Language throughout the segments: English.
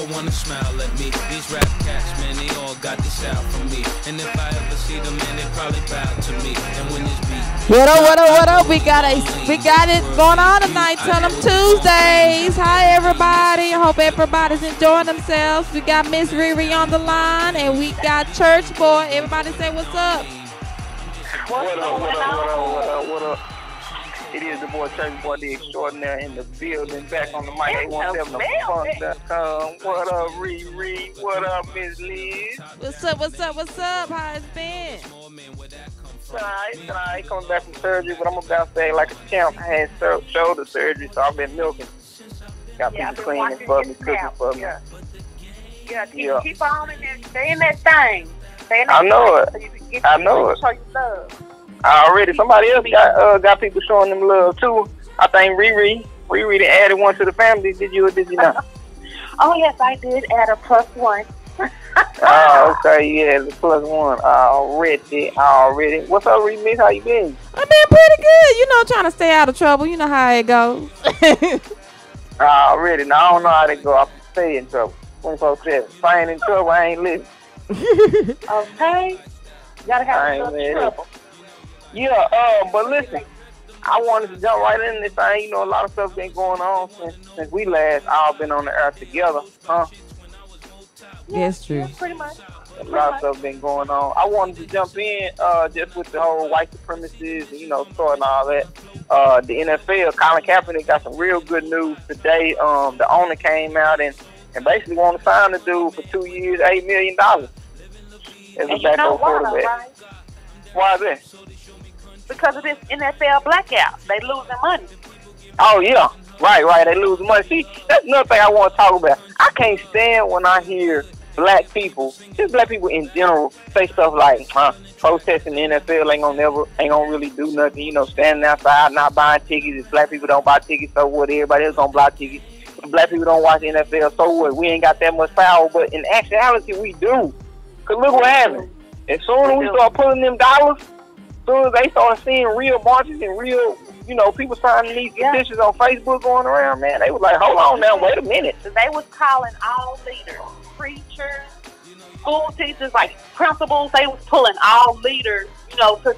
all wanna smile at me. These rap cats, man, they all got this out for me. And if I ever see them, man, they probably bow to me. And when this beat, what up? We got it going on tonight. Tell them Tuesdays. Hi everybody. I hope everybody's enjoying themselves. We got Miss ReRe on the line, and we got Church Boy. Everybody say what's up. What up? It is the boy Church Boy, the extraordinaire in the building. Back on the mic, 817thefunk.com. What up, ReRe? What up, Miss Liz? What's up? How it's been? It's alright. Coming back from surgery, but I'm about to say like a champ. I had shoulder surgery, so I've been milking. Got people cleaning for me, cooking for me. Yeah, keep on in there. Stay in that thing. I know it. I know it. Show you love. Already, somebody else got people showing them love too. I think ReRe done added one to the family. Did you or did you not? Oh yes, I did add a +1. Oh, okay, yeah, the +1 already. What's up, Remixx? How you been? I've been pretty good. You know, trying to stay out of trouble. You know how it goes. Already. Now I don't know how they go. I stay in trouble. 24/7. If I ain't in trouble, I ain't living. Okay. Gotta have some trouble. Yeah, but listen, I wanted to jump right in this thing. You know, a lot of stuff been going on since we last all been on the earth together, huh? Yeah, that's true. Yeah, pretty much. A lot of stuff been going on. I wanted to jump in just with the whole white supremacists and, you know, starting all that. The NFL, Colin Kaepernick got some real good news today. The owner came out and basically want to sign the dude for 2 years, $8 million. As a backup quarterback. Right? Why is that? Because of this NFL blackout. They losing money. Oh, yeah. Right. They losing money. See, that's another thing I want to talk about. I can't stand when I hear black people, just black people in general, say stuff like, protesting the NFL ain't gonna really do nothing. You know, standing outside, not buying tickets. If black people don't buy tickets, so what? Everybody else gonna buy tickets. If black people don't watch the NFL, so what? We ain't got that much power. But in actuality, we do. Because look what happened. As soon as we start pulling them dollars, as soon as they start seeing real marches and real, you know, people signing these petitions on Facebook going around, man, they was like, hold on now, wait a minute. They was calling all leaders, preachers, school teachers, like principals. They was pulling all leaders, you know, to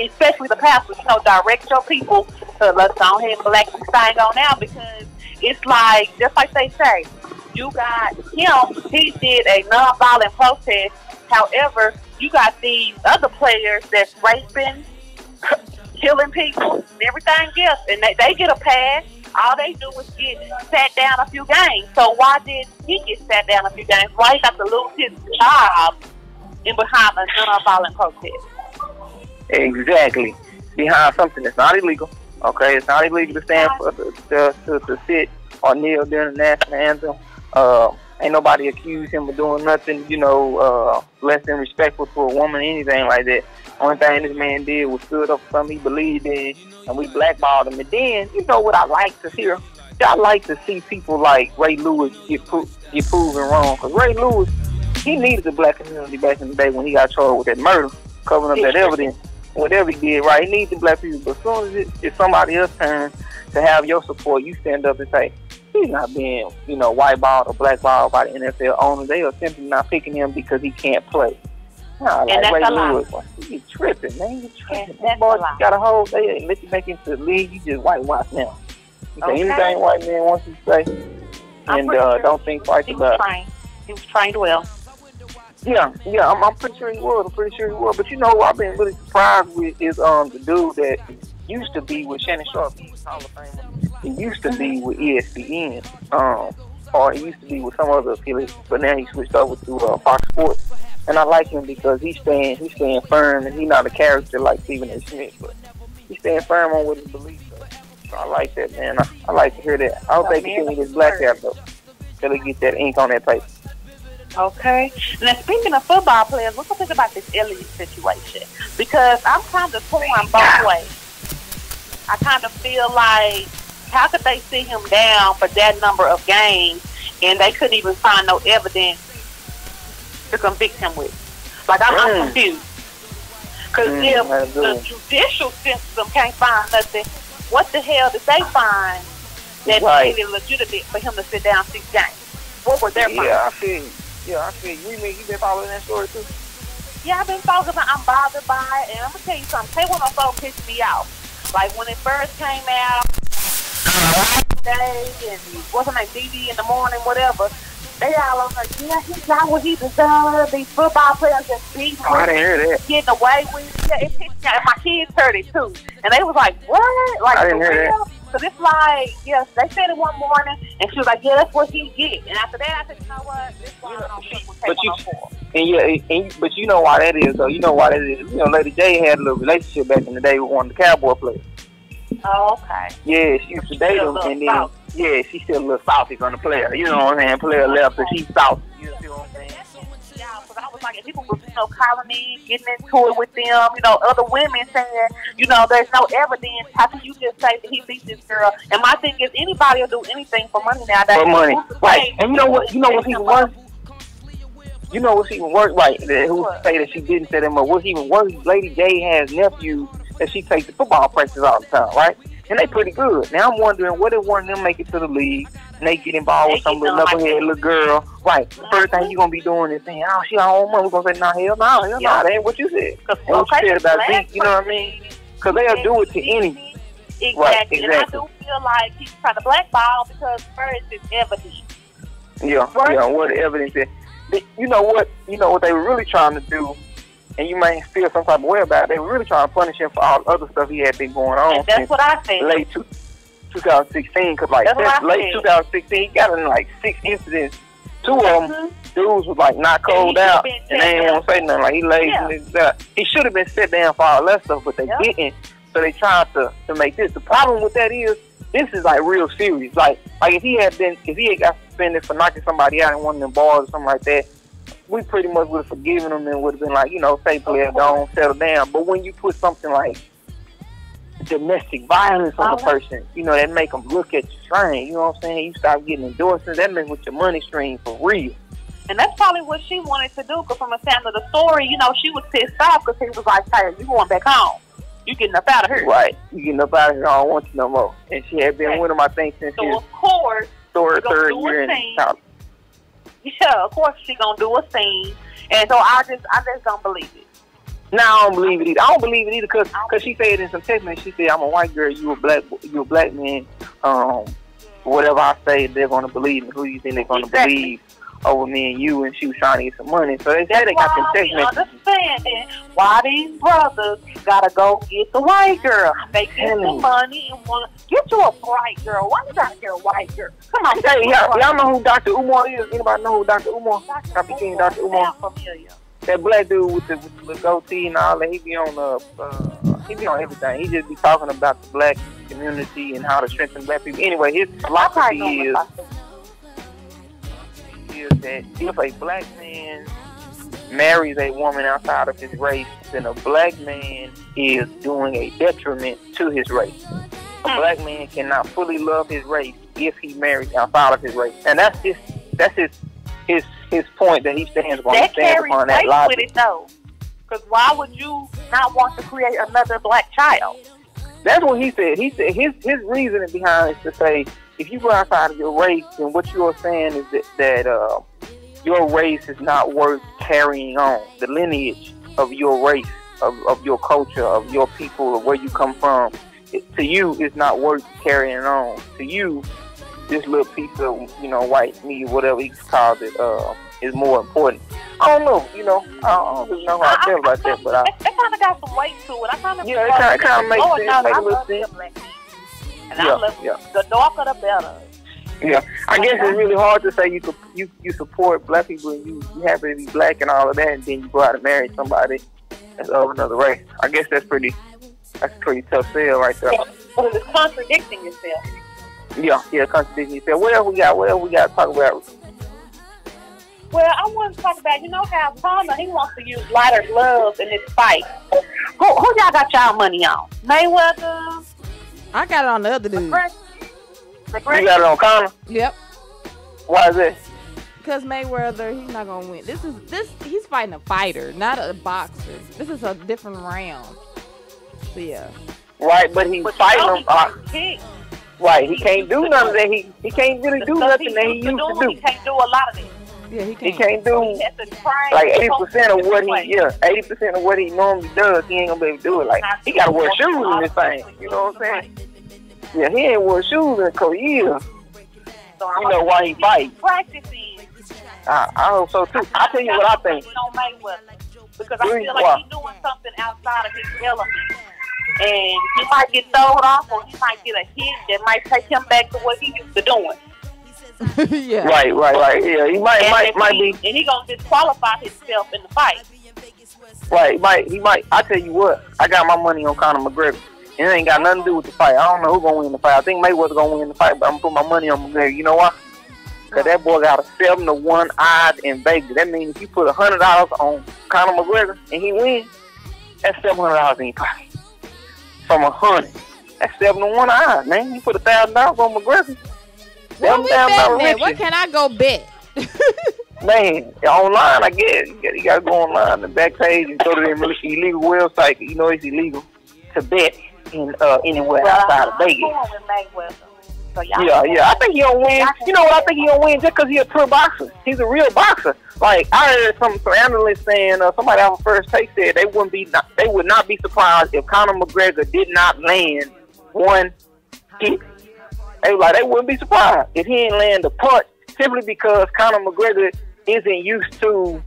especially the pastors, you know, direct your people to let's go ahead and black this thing on now, because it's like, just like they say, you got him, he did a nonviolent protest. However, you got these other players that's raping, killing people, and everything else, and they get a pass. All they do is get sat down a few games. So why did he get sat down a few games? Why he got to lose his job in behind a nonviolent protest? Exactly. Behind something that's not illegal. Okay, it's not illegal to stand for to sit or kneel during the national anthem. Ain't nobody accused him of doing nothing, you know, less than respectful to a woman, anything like that. Only thing this man did was stood up for something he believed in, and we blackballed him. And then, you know what I like to hear? I like to see people like Ray Lewis get proven wrong. Because Ray Lewis, he needed the black community back in the day when he got charged with that murder, covering up that evidence. Whatever he did, right? He needs the black people. But as soon as it's somebody else's turn to have your support, you stand up and say, he's not being, you know, whiteballed or blackballed by the NFL owner. They are simply not picking him because he can't play. Nah, like Ray Lewis, you tripping, man. You tripping. That boy got a hold. They ain't let you make it to the league. You just whitewash now. You say anything white man wants you to say, and don't think twice about it. He was trained well. Yeah, I'm pretty sure he was. But you know who I've been really surprised with is the dude that used to be with Shannon Sharp. He was Hall of Famer. He used to be with ESPN, or he used to be with some other affiliate, but now he switched over to Fox Sports. And I like him because he's staying firm, and he's not a character like Stephen A. Smith, but he's staying firm on what he believes. So I like that, man. I like to hear that. I hope they continue this blackout though, till they get that ink on that paper. Okay. Now, speaking of football players, let's think about this Elliott situation, because I'm kind of torn both ways. I kind of feel like, how could they sit him down for that number of games and they couldn't even find no evidence to convict him with? Like, I'm confused. Because if the judicial system can't find nothing, what the hell did they find that made it legitimate for him to sit down 6 games? What were their problems? I feel you. Yeah, I feel you. You been following that story too? Yeah, I've been focusing. I'm bothered by it, and I'm gonna tell you something. Tell you what so pissed me off. Like when it first came out, and wasn't like DD in the morning, whatever. They all on like, yeah, he got what he deserved. These football players just beat him. I didn't hear that. Getting away with it. Yeah, it pissed me off. My kids heard it too, and they was like, what? Like, I didn't hear that. Because it's like, yes, they said it one morning, and she was like, yeah, that's what he get. And after that, I said, you know what? This one I don't think we'll take on for. But you know why that is, though. You know why that is. You know, Lady J had a little relationship back in the day with one of the Cowboy players. Oh, okay. Yeah, she used to date him, and then, yeah, she's still a little salty from the player. You know what I'm saying? Player left, so she's salty. You see what I'm saying? Yeah, because I was like, if people were, calling me, getting into it with them, other women saying, there's no evidence. How can you just say that he beat this girl? And my thing is, anybody will do anything for money nowadays. For money, right? And you know what's even worse? You know what's even worse? Right? Who say that she didn't set him up? What's even worse? Lady J has nephews that she takes to football practice all the time, right? And they pretty good. Now I'm wondering, what if one of them make it to the league and they get involved with some little knucklehead little girl? Right. The first thing you gonna be doing is saying, oh, she got her own money. We're gonna say, nah, hell no, that ain't what you said. And what you said about Zeke, you know what I mean? Because they'll do it to any. Exactly. Right, exactly. And I do feel like he's trying to blackball because first it's evidence. Yeah, what the evidence is. You know what they were really trying to do, and you may feel some type of way about it. They were really trying to punish him for all the other stuff he had been going on. And that's what I said. Late 2016, because that's late 2016, he got in like 6 incidents. 2 of them, dudes was like not cold out, and they ain't want to say nothing. Like he lazy. Yeah. He should have been set down for all that stuff, but they didn't. So they tried to make this. The problem with that is, this is like real serious. Like if he had got suspended for knocking somebody out in one of them bars or something like that, we pretty much would have forgiven him and would have been like, say, player, don't settle down. But when you put something like domestic violence on a person, that make them look at you strange. You know what I'm saying? You start getting endorsements. That makes with your money stream for real. And that's probably what she wanted to do. Because from the sound of the story, she was pissed off because he was like, "Hey, you going back home? You getting up out of here?" Right. You getting up out of here? I don't want you no more. And she had been with him, I think, since his of course, third year in college. Yeah, of course she gonna do a scene, and so I just don't believe it. No, I don't believe it either. I don't believe it either because she said in some text message, she said, "I'm a white girl, you a black man. Whatever I say, they're gonna believe me. Who do you think they're gonna believe over me and you?" And she was trying to get some money, so they said they got some text messages. Understanding why these brothers gotta go get the white girl. They get the money and want to get you a bright girl. Why you gotta get a white girl? Come on, y'all know who Dr. Umar is? Anybody know who Dr. Umar? Dr. King, Dr. Umar. Familiar. That black dude with the goatee and all that, he be on everything. He just be talking about the black community and how to strengthen black people. Anyway, his philosophy is that if a black man marries a woman outside of his race, then a black man is doing a detriment to his race. A black man cannot fully love his race if he marries outside of his race, and that's his point that he stands on. That carries weight with it though, because why would you not want to create another black child? That's what he said. He said his reasoning behind it is to say, if you go outside of your race, then what you are saying is that your race is not worth carrying on. The lineage of your race, of your culture, of your people, of where you come from, to you is not worth carrying on. To you, this little piece of, white meat, whatever he called it, is more important. I don't know, I don't really know how I feel about that, but it kind of got some weight to it. It kind of makes sense. Make a little sense. And I love the darker the better. Yeah, I guess it's really hard to say you support black people and you happen to be black and all of that, and then you go out and marry somebody that's of another race. I guess that's a pretty tough sell right there. But it's contradicting yourself. Yeah, contradicting yourself. What else we got to talk about? Well, I want to talk about, how Colin, he wants to use lighter gloves in this fight. Who y'all got y'all money on? Mayweather? I got it on the other dude. You got it on Colin? Yep. Why is it? Because Mayweather, he's not gonna win. He's fighting a fighter, not a boxer. This is a different round. So yeah. Right, but he's fighting him. Right, he can't do none of that. He can't really do nothing that he used to do. He can't do a lot of that. Yeah, he can't. He can't do like 80% of what 80% of what he normally does. He ain't gonna be able to do it. Like he gotta wear shoes in this thing. You know what I'm saying? Yeah, he ain't wore shoes in a couple years. So you know why he fight? Practicing. I hope so too. I'll tell you what I think. Because I feel like he's doing something outside of his element. And he might get thrown off, or he might get a hit that might take him back to what he used to doing. Yeah. Right. Yeah, he might be. And he gonna disqualify himself in the fight. Right, he might. I tell you what, I got my money on Conor McGregor. And it ain't got nothing to do with the fight. I don't know who's gonna win the fight. I think Mayweather's gonna win the fight, but I'm gonna put my money on McGregor. You know why? Because that boy got a 7-1 odds in Vegas. That means if you put $100 on Conor McGregor and he wins, that's $700 in your pocket. From 100, that's 7-1 odds, man. You put $1,000 on McGregor. What we betting at? What can I go bet? Man, online, I guess. You got to go online, the back page, and go to the illegal website. You know it's illegal to bet in anywhere outside of Vegas. So yeah. I think he'll win. You know what? I think he'll win just because he's a true boxer. He's a real boxer. Like I heard some analysts saying, somebody on First Take said they would not be surprised if Conor McGregor did not land one hit. They wouldn't be surprised if he ain't land a punch, simply because Conor McGregor isn't used to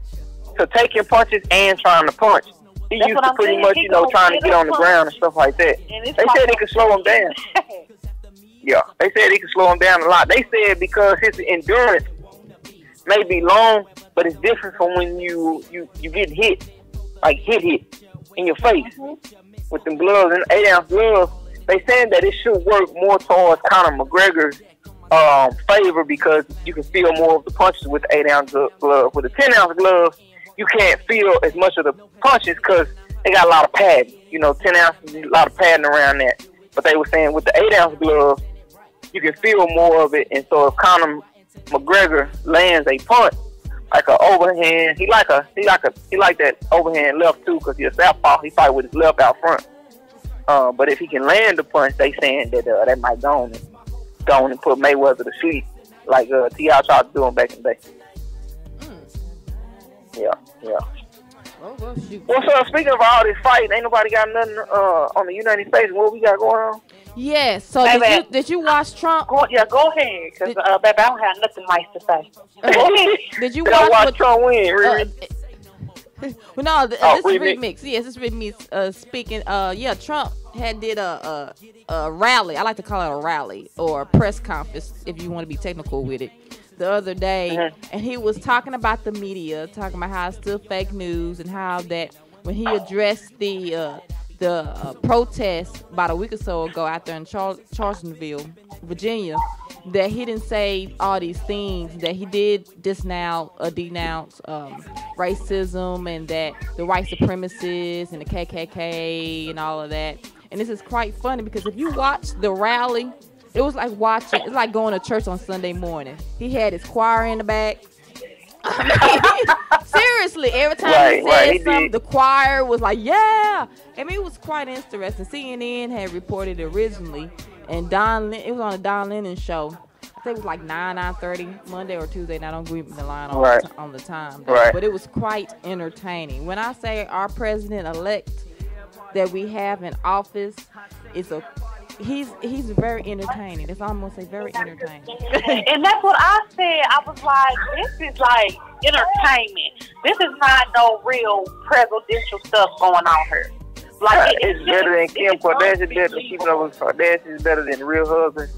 taking punches and trying to punch. He used to pretty much, trying to get on the ground and stuff like that. They said they could slow him down. Yeah, they said he could slow him down a lot. They said because his endurance may be long, but it's different from when you get hit, like hit in your face with them gloves and 8-ounce gloves. They saying that it should work more towards Conor McGregor's favor because you can feel more of the punches with the 8-ounce glove. With the 10-ounce gloves, you can't feel as much of the punches because they got a lot of padding. 10 ounces, a lot of padding around that. But they were saying with the 8-ounce glove, you can feel more of it. And so if Conor McGregor lands a punch, like an overhand, he like that overhand left too, because he's a southpaw. He fight with his left out front. But if he can land the punch, they saying that that might go on and put Mayweather to sleep, like T.I. tried to do him back in the day. Yeah. Well, so speaking of all this fighting, ain't nobody got nothing on the United States. What we got going on? Yes. So did you watch Trump? Go ahead, because baby, I don't have nothing nice to say. Did you watch Trump win? Well, no, this is Remixx. Yes, this is Remixx speaking. Trump did a rally. I like to call it a rally or a press conference if you want to be technical with it. The other day, and he was talking about the media, talking about how it's still fake news, and how that when he addressed the protest about a week or so ago out there in Charlottesville, Virginia, that he didn't say all these things, that he did denounce racism and that the white supremacists and the KKK and all of that. And this is quite funny because if you watch the rally, it's like going to church on Sunday morning. He had his choir in the back. Seriously, every time he said something, the choir was like, yeah. I mean, it was quite interesting. CNN had reported originally, and it was on the Don Lennon show. I think it was like 9:30 Monday or Tuesday. Now, don't give me the line on the time. But it was quite entertaining. When I say our president-elect that we have in office is he's very entertaining. That's all I'm gonna say, very entertaining. And that's what I said. I was like, this is like entertainment. This is not no real presidential stuff going on here. Like it's better than Kim Kardashian. Keeping Up with Kardashian is better than Real Husbands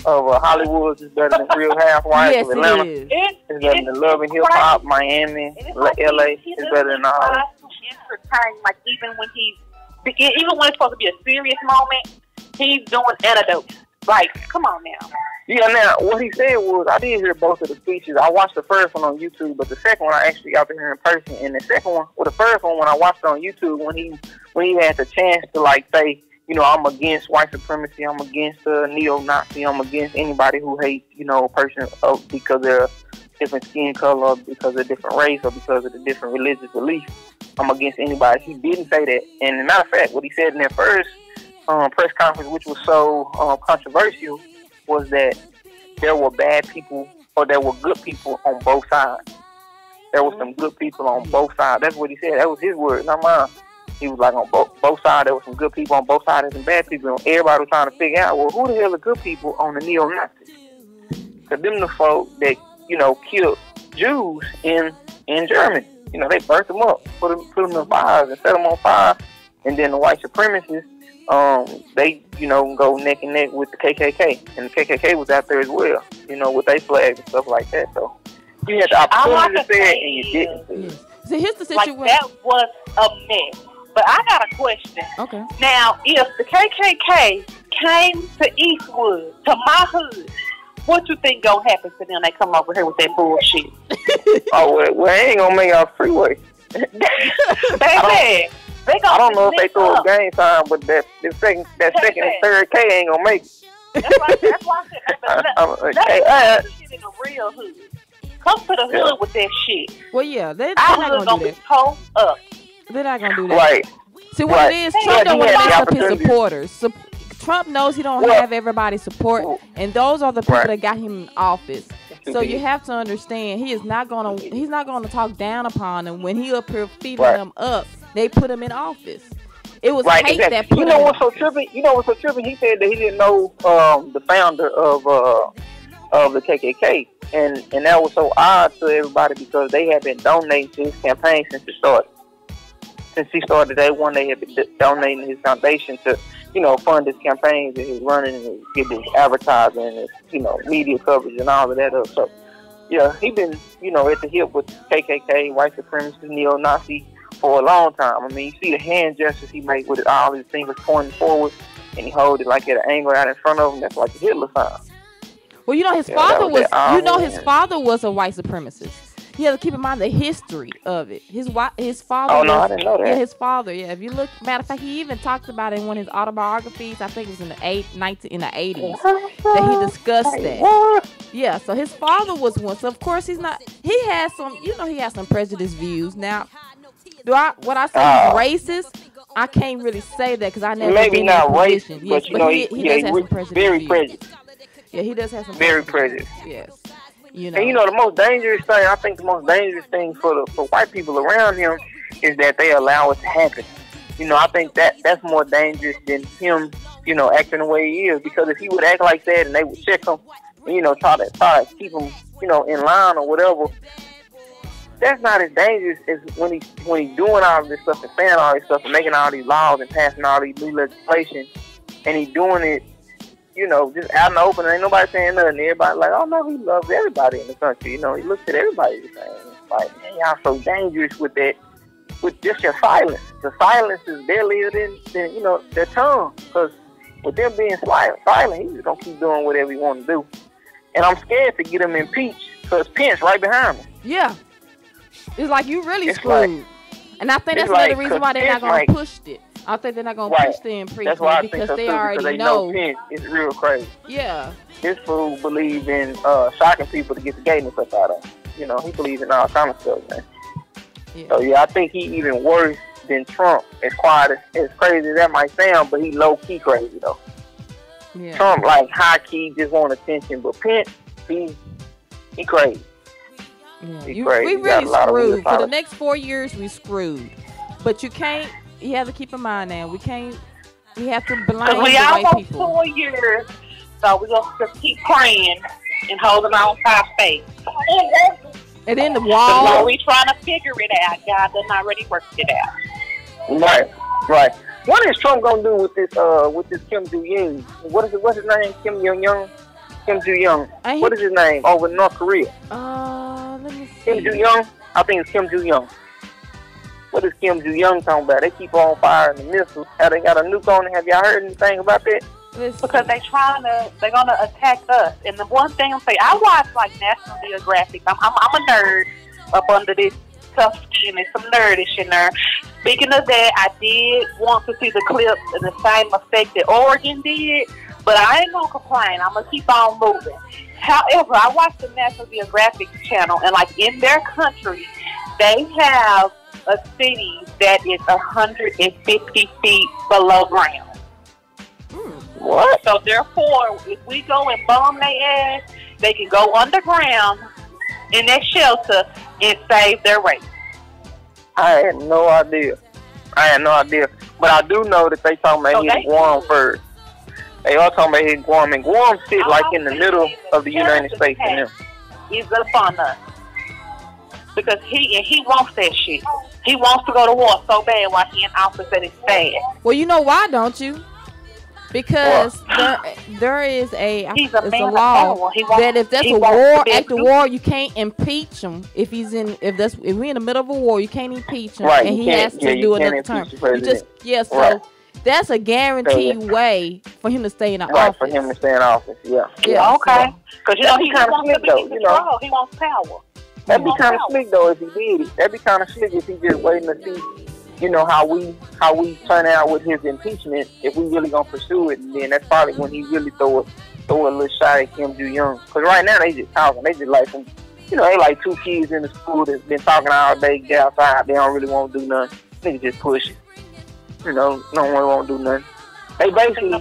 of Hollywood. Is better than Real Housewives of Atlanta. It's better than Love and Hip Hop, Miami, LA. It's better than all. Entertaining, like even when it's supposed to be a serious moment. He's doing anecdotes. Like, come on now. Yeah, now, what he said was, I did hear both of the speeches. I watched the first one on YouTube, but the second one I actually got to hear in person. And the second one, the first one when I watched it on YouTube, when he had the chance to, like, say, I'm against white supremacy, I'm against neo-Nazi, I'm against anybody who hates, a person because they're different skin color, or because of different race, or because of the different religious belief. I'm against anybody. He didn't say that. And as a matter of fact, what he said in that first press conference, which was so controversial, was that there were bad people or there were good people on both sides. There were some good people on both sides. That's what he said. That was his word, not mine. He was like, on both sides, there were some good people on both sides and some bad people. And everybody was trying to figure out, well, who the hell are good people on the neo-Nazis? Because them the folk that, you know, killed Jews in Germany. You know, they burnt them up, put them in fires and set them on fire. And then the white supremacists, they, you know, go neck and neck with the KKK. And the KKK was out there as well, you know, with their flags and stuff like that. So you had the opportunity to say it and you didn't say it. So here's the situation. Like, that was a mess. But I got a question. Okay. Now, if the KKK came to Eastwood, to my hood, what you think gonna happen to them? They come over here with that bullshit. Oh, well, they ain't gonna make our freeway. Baby, I don't know if they throw a game time, but that second and third K ain't gonna make it. That's why I said, let's shit in the real hood. Come to the hood with that shit. Well, yeah, they're not gonna do that. Be towed up. They're not gonna do that. Right. See what it is? Trump don't want to lock up his supporters. Trump knows he don't have everybody's support, and those are the people that got him in office. So you have to understand, he's not gonna talk down upon them. When he up here feeding them up, they put him in office. It was hate that put him. You know what's so trippy? He said that he didn't know the founder of the KKK, and that was so odd to everybody because they had been donating to his campaign since it started. Since he started day one, they had been donating his foundation to, you know, fund his campaigns and his running and get his advertising and his, you know, media coverage and all of that stuff. So, yeah, he been, you know, at the hip with KKK, white supremacist, neo-Nazi for a long time. I mean, you see the hand gestures he made with it, all his fingers pointing forward, and he hold it like at an angle out in front of him. That's like a Hitler sign. Well, you know, his father was a white supremacist. You have to keep in mind the history of it. His father. Oh no, I didn't know that. Yeah, his father. Yeah, if you look, matter of fact, he even talked about it in one of his autobiographies. I think it was in the 80s that he discussed that. Yeah, so his father was one. So of course he has some prejudiced views. Now, what I say he's racist? I can't really say that because I never been in a position. Yes, but he does have some prejudiced very prejudiced. Yeah, he does have some very prejudiced. Yes. You know. And you know the most dangerous thing, I think the most dangerous thing for white people around him is that they allow it to happen. You know, I think that's more dangerous than him, you know, acting the way he is. Because if he would act like that and they would check him, and, you know, try to keep him, you know, in line or whatever, that's not as dangerous as when he's doing all this stuff and saying all this stuff and making all these laws and passing all these new legislation, and he's doing it, you know, just out in the open. Ain't nobody saying nothing. Everybody like, oh no, he loves everybody in the country. You know, he looks at everybody the same. It's like, man, y'all so dangerous with that, with just your silence. The silence is deadlier than you know, their tongue. Because with them being silent, he's just gonna keep doing whatever he want to do. And I'm scared to get him impeached because Pence right behind him. Yeah, it's like you really screwed. And I think that's another reason why they're not gonna push it. I think they're not going to push the impeachment because they already know. It's real crazy. Yeah. This fool believes in shocking people to get the gayness up out of him. You know, he believes in all kind of stuff, man. Yeah. So, yeah, I think he even worse than Trump. As quiet as crazy as that might sound, but he low-key crazy, though. Yeah. Trump, like, high-key, just want attention. But Pence, he crazy. Yeah. We really screwed. For the next 4 years, we screwed. But you can't. You have to keep in mind now. We have to blame the white people. We almost 4 years, so we're going to just keep praying and holding on to our faith. And then the wall. So we trying to figure it out. God done already worked it out. Right. What is Trump gonna do with this Kim Jong-un? What's his name? Kim Jong-un? Kim Jong-un. What is his name over in North Korea? Let me see. Kim Jong-un? I think it's Kim Jong-un. What is Kim Jong-un talking about? They keep on firing the missiles. Have they got a nuke on it? Have y'all heard anything about that? Because they're gonna attack us. And the one thing I'm saying, I watch like National Geographic. I'm a nerd up under this tough skin. There's some nerdish in there. Speaking of that, I did want to see the clips and the same effect that Oregon did, but I ain't gonna complain. I'm gonna keep on moving. However, I watched the National Geographic channel, and like in their country, they have a city that is 150 feet below ground. What? So therefore, if we go and bomb their ass, they can go underground in that shelter and save their race. I had no idea. But I do know that they talking about hitting Guam first. They all talking about hitting Guam, and Guam sit like in the middle of the United States and them. He's up on us because he wants that shit. He wants to go to war so bad while he in office that it's bad. Well, you know why, don't you? Because there is a law that if there's a war after war, you can't impeach him. If we're in the middle of a war, you can't impeach him, and he has to do another term. So that's a guaranteed way for him to stay in the office. Right, for him to stay in office. Yeah. Okay. Because he kind of slick though. He wants power. That'd be kind of slick though if he did it. That'd be kind of slick if he just waiting to see. How we turn out with his impeachment, if we really gonna pursue it, and then that's probably when he really throw a little shot at Kim Jong-un. Because right now they just talking, they just like some, they like two kids in the school that's been talking all day, get outside, they don't really want to do nothing. They just push it. No one won't do nothing. They basically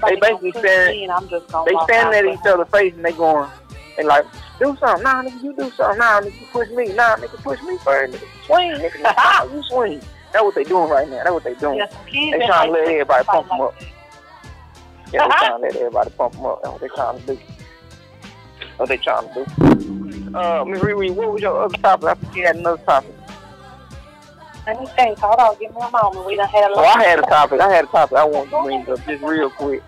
standing at each other's face and they like, do something, nah nigga, you do something, nah nigga, you push me, nah nigga, push me first, nigga, swing, nigga, nah, you swing. That's what they doing right now. That's what they doing. They trying to let everybody pump them up. Yeah, they trying to let everybody pump them up. That's what they trying to do. Miss ReRe, what was your other topic? I think you had another topic. Let me think. Hold on. Give me a moment. We done had a lot. I had a topic I wanted to bring up just real quick,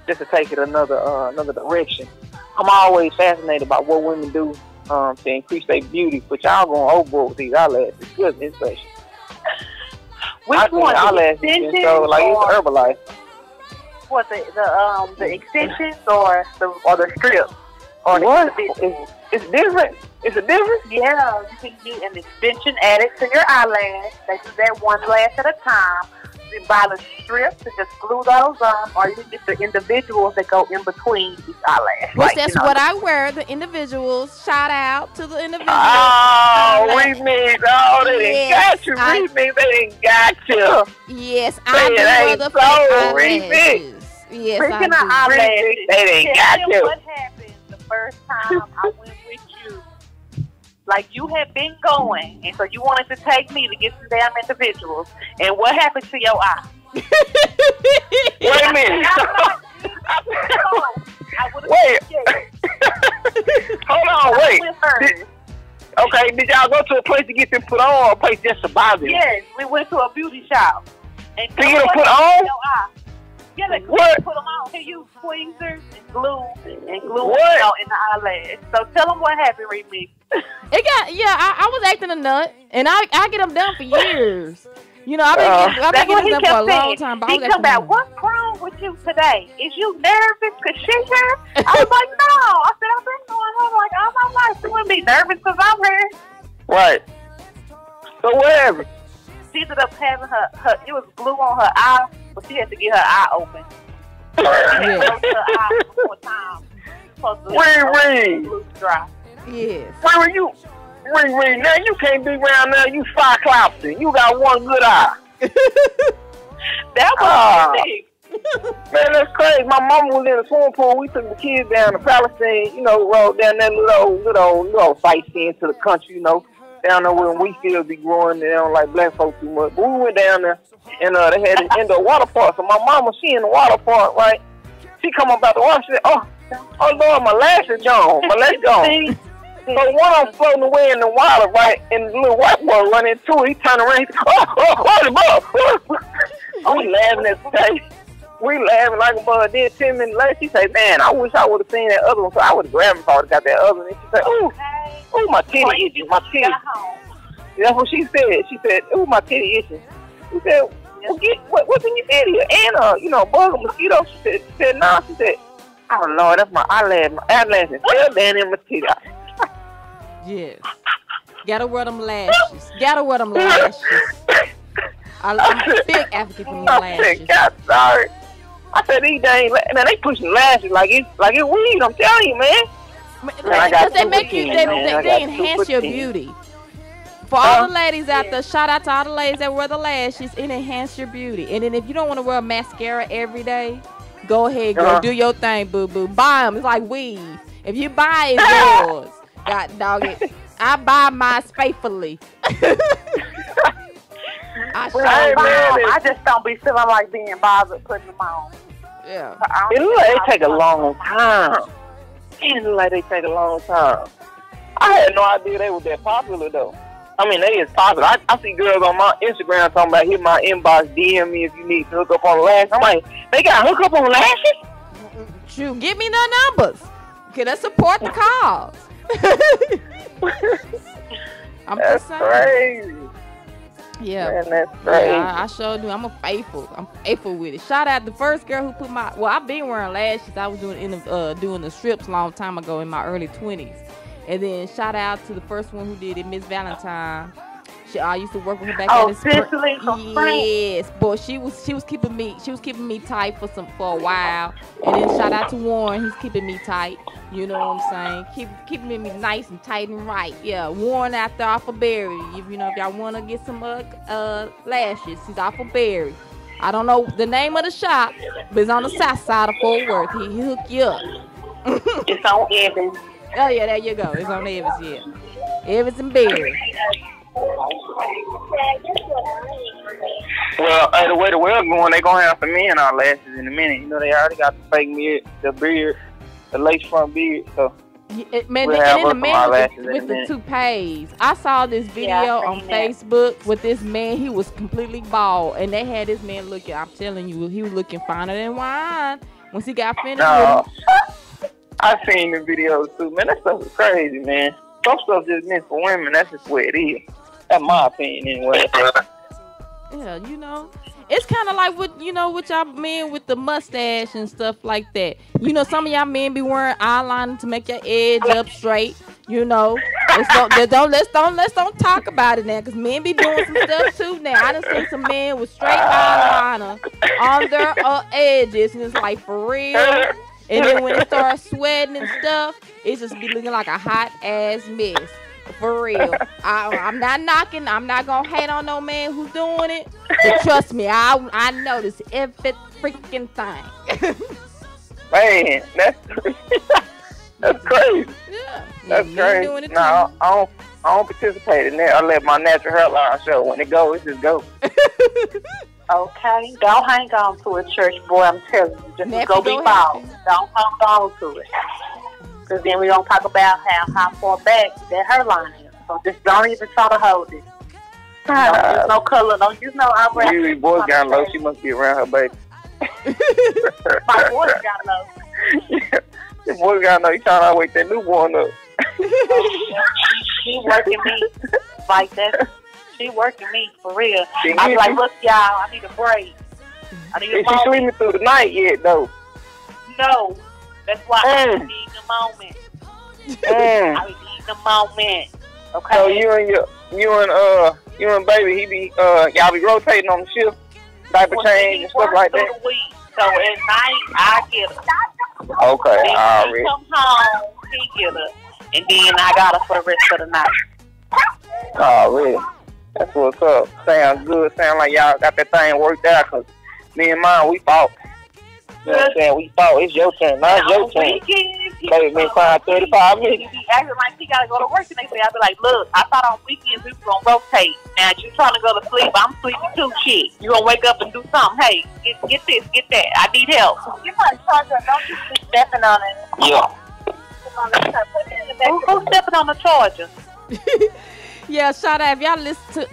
just to take it another direction. I'm always fascinated by what women do to increase their beauty, but y'all going overboard with these eyelashes. Goodness gracious. Which one? Eyelashes and so like it's Herbalife. What the extensions or the strips? Or what? It's different. It's a difference. Yeah, you can do an extension added to your eyelash. They do that one lash at a time. You buy the strips and just glue those on, or you can get the individuals that go in between each eyelash. Which that's what I wear. The individuals. Shout out to the individuals. Oh, Remixx. Oh, they didn't got you. Remixx, they didn't got you. Yes, I do wear the Remixx. Yes, speaking of eyelashes, they didn't got you. What happened the first time I went with you? Like you had been going, and so you wanted to take me to get some damn individuals. And what happened to your eye? Wait a minute. Wait. Hold on, wait. Okay, did y'all go to a place to get them put on, or a place just to buy them? Yes, we went to a beauty shop. And to get them put on? Yeah, they put them on. They use tweezers and glue in the eyelash. So tell them what happened, Remixx. I was acting a nut, and I get them done for years. I've been getting them done for a long time. But he come back, what's wrong with you today? Is you nervous because she's here? I was like, no. I said, I've been going home like all my life. You wouldn't be nervous because I'm here. Right. So whatever. She ended up having her it was glue on her eye, but she had to get her eye open. ReRe. Yes. ReRe, now you can't be around there. You Cyclopsy. You got one good eye. That was big. Man, that's crazy. My mama was in the swimming pool. We took the kids down to Palestine, rode down that little sightseeing to the country, down there where we still be growing. They don't like black folks too much. But we went down there, and they had an indoor water park. So my mama, she in the water park, right? She come up out the water. She said, oh Lord, my lash is gone. My lash gone. So one of them floating away in the water, right? And the little white boy run into it. He turned around. He said, we laughing at the time. We laughing like a bug. Then 10 minutes later, she said, man, I wish I would have seen that other one. So I would have grabbed him if I would have got that other one. And she said, ooh, my titty itching. My titty. That's what she said. She said, ooh, my titty itching. She said, what's in your titty? And, bug or mosquito? She said, no. She said, oh, Lord, that's my eyelash. My eyelash is still down in my titty. Yes. Gotta wear them lashes. I'm a big advocate for them lashes. God, sorry. I said these dang, man, they pushing lashes like it's weed. I'm telling you, man. Because they make you, they enhance your beauty. For all the ladies out there, shout out to all the ladies that wear the lashes. It enhance your beauty. And then if you don't want to wear mascara every day, Go ahead, go do your thing, boo boo. Buy them. It's like weed. If you buy it, it's yours. God dog it. I buy mine faithfully. I just don't be feeling like being bothered putting them on. Yeah. It look like they take a long time. It look like they take a long time. I had no idea they were that popular though. I mean, they is popular. I see girls on my Instagram talking about hit my inbox, DM me if you need to hook up on lashes. I'm like, they got hook up on lashes? Shoot, give me the numbers. Can I support the cause? I'm that's just saying. crazy. Yeah. Man, that's crazy. Yeah, I sure do. I'm faithful with it. Shout out the first girl who put my. Well, I've been wearing lashes. I was doing the strips a long time ago in my early 20s. And then shout out to the first one who did it, Miss Valentine. I used to work with her back at the Cicely from Yes, boy, she was keeping me tight for a while. And then shout out to Warren, he's keeping me tight. You know what I'm saying? Keeping me nice and tight and right. Yeah, Warren out there off of Berry. If y'all wanna get some lashes, he's off of Berry. I don't know the name of the shop, but it's on the south side of Fort Worth. He hook you up. It's on Evans. Oh yeah, there you go. It's on Evans, yeah. Evans and Berry. Well, the way the world's going, they gonna have some men on lashes in a minute. You know, they already got the fake beard, the lace front beard. So man, and in the man with the toupees. I saw this video on Facebook with this man. He was completely bald, and they had this man looking. I'm telling you, he was looking finer than wine once he got finished. No, I've seen the videos too, man. That stuff is crazy, man. Some stuff just meant for women. That's just what it is. That's my opinion, anyway. Yeah, you know, it's kind of like with y'all men with the mustache and stuff like that. You know, some of y'all men be wearing eyeliner to make your edge up straight. You know, let's don't talk about it now, cause men be doing some stuff too now. I done seen some men with straight eyeliner on their edges, and it's like for real. And then when it starts sweating and stuff, it just be looking like a hot ass mess. For real. I'm not knocking. I'm not going to hate on no man who's doing it. But trust me, I notice every freaking thing. Man, that's crazy. Yeah. That's crazy. Doing it no, I don't participate in that. I let my natural hairline show. When it goes, it just goes. Okay, don't hang on to it, church boy. I'm telling you, just go be bald. Don't hang on to it, because then we don't talk about how far back that hairline is. So just don't even try to hold it. Don't use no color. Don't use no eyebrow. Usually, boys got low. She must be around her baby. My boys got low. Yeah, the boys got low. He trying to wake that newborn up. She working me like that. She working me for real. I'm like, look, y'all, I need a break. Is she sleeping through the night yet, though? No. That's why I need the moment. I need the moment. Okay. So you and baby, he be y'all be rotating on the shift, diaper change and stuff like that. So at night I get her. Okay, then already. He come home, he get her, and then I got her for the rest of the night. Already. That's what's up. Sounds good. Sound like y'all got that thing worked out, because me and mine, we fought. You know what I'm saying? We fought. It's your turn. Now it's your turn. Baby been crying 35 minutes. He be acting like he got to go to work the next day. I be like, look, I thought on weekends we were going to rotate. Now you trying to go to sleep. I'm sleeping too. Shit. You going to wake up and do something. Hey, get this, get that. I need help. You want to charge her. Don't you keep stepping on it. Yeah. Who's stepping on the charger? Yeah, shout out. If y'all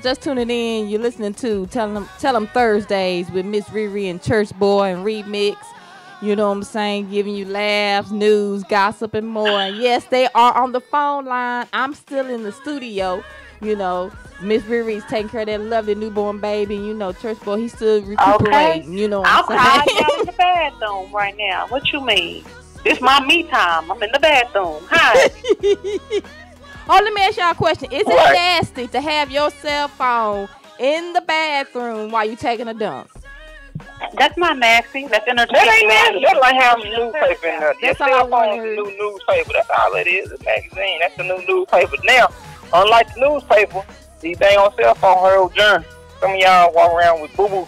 just tuning in, you're listening to Tell them Thursdays with Miss ReRe and Church Boy and Remixx. You know what I'm saying? Giving you laughs, news, gossip, and more. And yes, they are on the phone line. I'm still in the studio. You know, Miss ReRe's taking care of that lovely newborn baby. You know, Church Boy, he's still recuperating. Okay. You know what I'm saying? I'm in the bathroom right now. What you mean? It's my me time. I'm in the bathroom. Hi. Oh, let me ask y'all a question. Is it nasty to have your cell phone in the bathroom while you taking a dump? That's not nasty. That's entertaining. That ain't nasty. That's like having a newspaper in there. That's all I want to hear. New newspaper. That's all it is. A magazine. That's the new newspaper. Now, unlike the newspaper, these dang on cell phone hold journey. Some of y'all walk around with boo-boo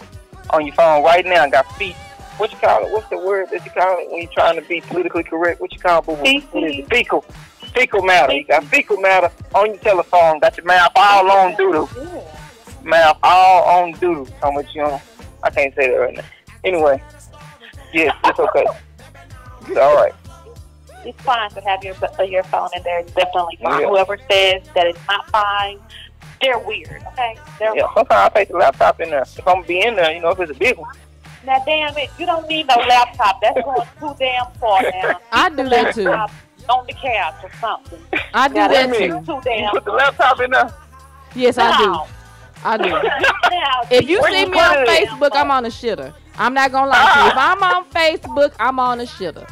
on your phone right now and got feet what you call it? What's the word that you call it when you're trying to be politically correct? What you call it? Fecal. Fecal matter. You got fecal matter on your telephone. Got your mouth all on doodle. Mouth all on doodle. How much you on? I can't say that right now. Anyway, yes, it's okay. It's all right. It's fine to have your phone in there. It's definitely fine. Yeah. Whoever says that it's not fine, they're weird, okay? Sometimes I take the laptop in there. If I'm going to be in there, if it's a big one. Now, damn it, you don't need no laptop. That's going too damn far now. I do that too. On the couch or something. I do that too. Too damn. You put the laptop in there? Yes, I do. I do. If you see me on Facebook, I'm on a shitter. I'm not going to lie to you. If I'm on Facebook, I'm on a shitter.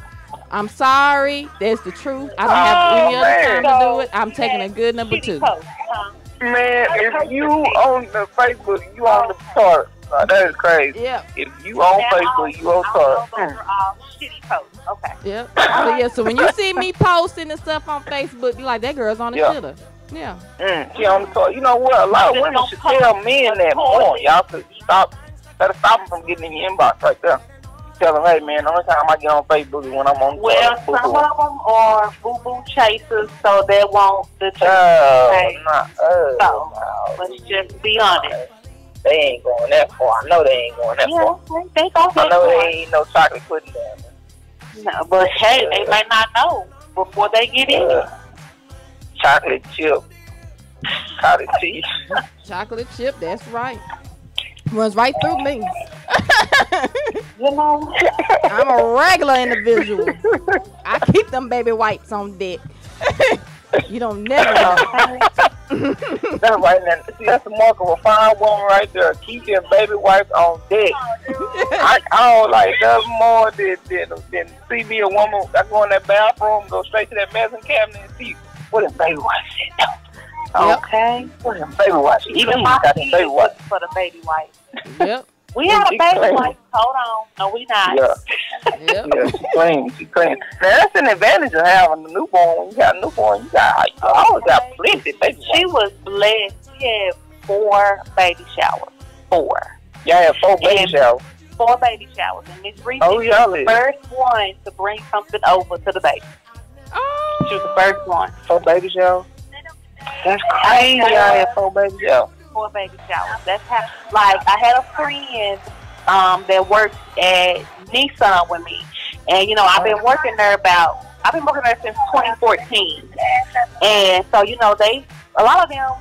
I'm sorry. That's the truth. I don't have any other time to do it. I'm taking a good number 2. Man, if you on the Facebook, you on the chart. That is crazy. Yeah. If you on Facebook, you on chart. Those are all shitty posts. Okay. Yep. So when you see me posting and stuff on Facebook, you like, that girl's on the shitter. Yeah. She on the chart. You know what? A lot of women should tell men that more. Y'all could better stop them from getting in your inbox right there. Tell them, hey man, the only time I get on Facebook is when I'm on. Well, some of them are boo-boo chasers, so they won't the So let's just be honest. They ain't going that far. I know they ain't going that far. They go I know they ain't no chocolate pudding down there. No, but hey, they might not know before they get in. Chocolate chip, cottage cheese. Chocolate chip, that's right. Runs right through me. I'm a regular individual. I keep them baby wipes on deck. You don't never know. That's right now. See, that's the mark of a fine woman right there. Keep your baby wipes on deck. I don't like nothing more than see me a woman. I go in that bathroom, go straight to that medicine cabinet and see what them baby wipes at. Okay. What them baby wipes? Even my kids baby wipes for the baby wipes. Yep. We have a baby wipe. Hold on. No, we not. Yeah. Yep. Yeah, she clean. Now, that's an advantage of having a newborn. When you got a newborn, you always got plenty, baby. She was blessed. She had 4 baby showers. 4. Y'all had 4 baby showers. 4 baby showers. And Miss ReRe was the first one to bring something over to the baby. Oh. She was the first one. 4 baby showers? That's crazy. Y'all had 4 baby showers. 4 baby showers. That's how, like, I had a friend that worked at Nissan with me. And, I've been working there since 2014. And so, a lot of them,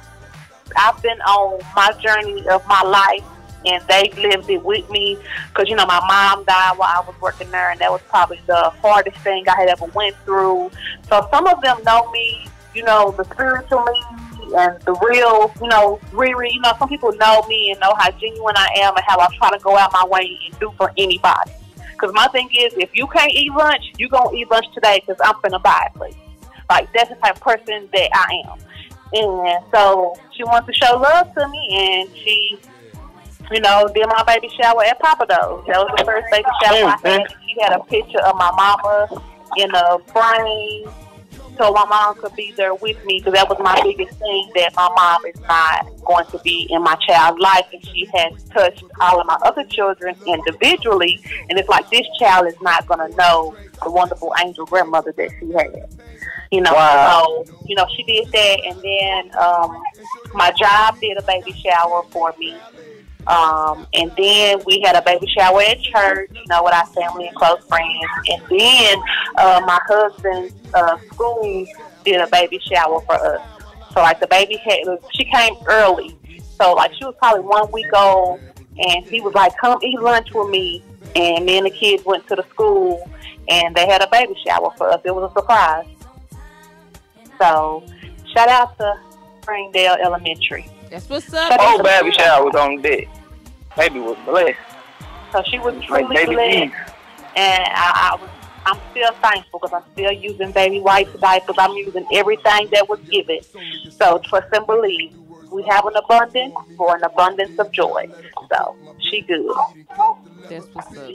I've been on my journey of my life, and they lived it with me. Because, my mom died while I was working there, and that was probably the hardest thing I had ever went through. So some of them know me, the spiritual me, and the real, ReRe. Some people know me and know how genuine I am and how I try to go out my way and do for anybody. Because my thing is, if you can't eat lunch, you going to eat lunch today because I'm finna buy it, please. Like, that's the type of person that I am. And so she wants to show love to me, and she, did my baby shower at Papa Do's. That was the first baby shower I had. She had a picture of my mama in a frame, so my mom could be there with me, because that was my biggest thing, that my mom is not going to be in my child's life, and she has touched all of my other children individually, and it's like this child is not going to know the wonderful angel grandmother that she had. Wow. So, she did that, and then my job did a baby shower for me. And then we had a baby shower at church, with our family and close friends. And then my husband's school did a baby shower for us. So, like, the baby she came early. So, like, she was probably 1 week old. And he was like, come eat lunch with me. And then the kids went to the school, and they had a baby shower for us. It was a surprise. So, shout out to Springdale Elementary. That's what's up. Oh, baby shower was on deck. Baby was blessed. So she was truly blessed. And I'm still thankful, because I'm still using baby wipes, diapers. I'm using everything that was given. So trust and believe. We have an abundance for an abundance of joy. So she good. That's what's up.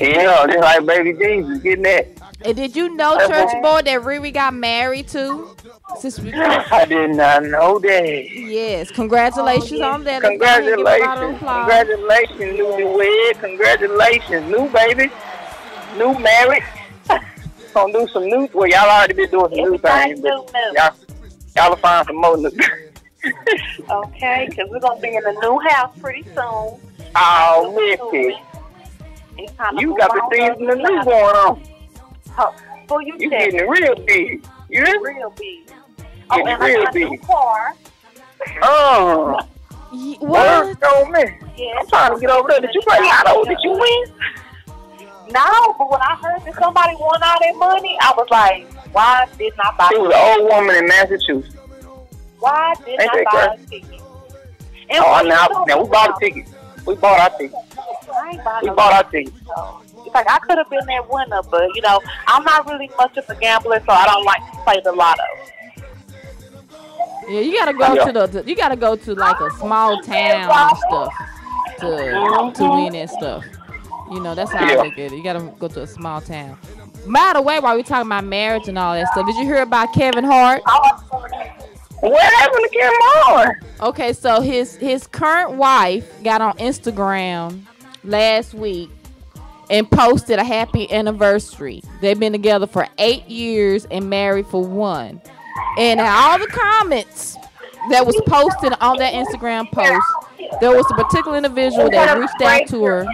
Yeah, just like baby Jesus getting that. And did you know, church boy, that ReRe got married too? Since we, I did not know that. yes, congratulations on that. Let's go ahead and give a round of Congratulations. applause. Congratulations, newlywed. Congratulations, new baby. New marriage. Gonna do some new. Well, y'all already been doing some new things, but y'all will find some more new. Okay, because we're gonna be in a new house pretty soon. Oh, wicked. You got the things in the new going on. So you getting real big. You hear? Real big. Getting and real I got a big. new car. Oh. What? Oh, man. Yes. I'm trying to get over there. Did you play lotto? Did you win? No, but when I heard that somebody won all that money, I was like, why didn't I buy It was an old woman in Massachusetts. Why didn't Ain't I that buy crazy? a ticket? And Now we bought a ticket. We bought our ticket. I ain't buying We no bought our ticket. So, it's like I could have been that winner, but you know, I'm not really much of a gambler, so I don't like to play the lotto. Yeah, you gotta go to you gotta go to like a small town and stuff to win and stuff. You know, that's how I look at it. You gotta go to a small town. By the way, while we talking about marriage and all that stuff, did you hear about Kevin Hart? What happened to Kevin Hart? Okay, so his current wife got on Instagram last week and posted a happy anniversary. They've been together for 8 years and married for 1. And all the comments that was posted on that Instagram post, there was a particular individual that reached out to her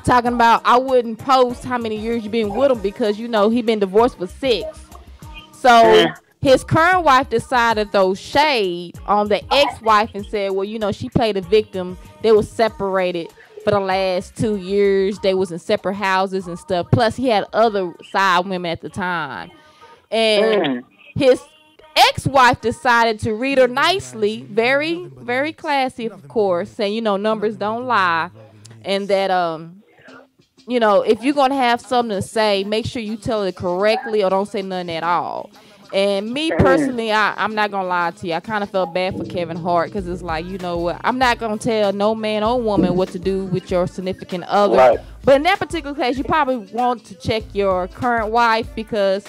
talking about, I wouldn't post how many years you've been with him because, you know, he been divorced for 6. So his current wife decided to throw shade on the ex-wife and said, well, you know, she played a victim. They were separated for the last 2 years. They was in separate houses and stuff. Plus, he had other side women at the time. And his ex-wife decided to read her nicely, very, very classy, of course, saying, you know, numbers don't lie. And that, you know, if you're going to have something to say, make sure you tell it correctly or don't say nothing at all. And me personally, I'm not going to lie to you. I kind of felt bad for Kevin Hart because it's like, you know what, I'm not going to tell no man or woman what to do with your significant other. Right. But in that particular case, you probably want to check your current wife because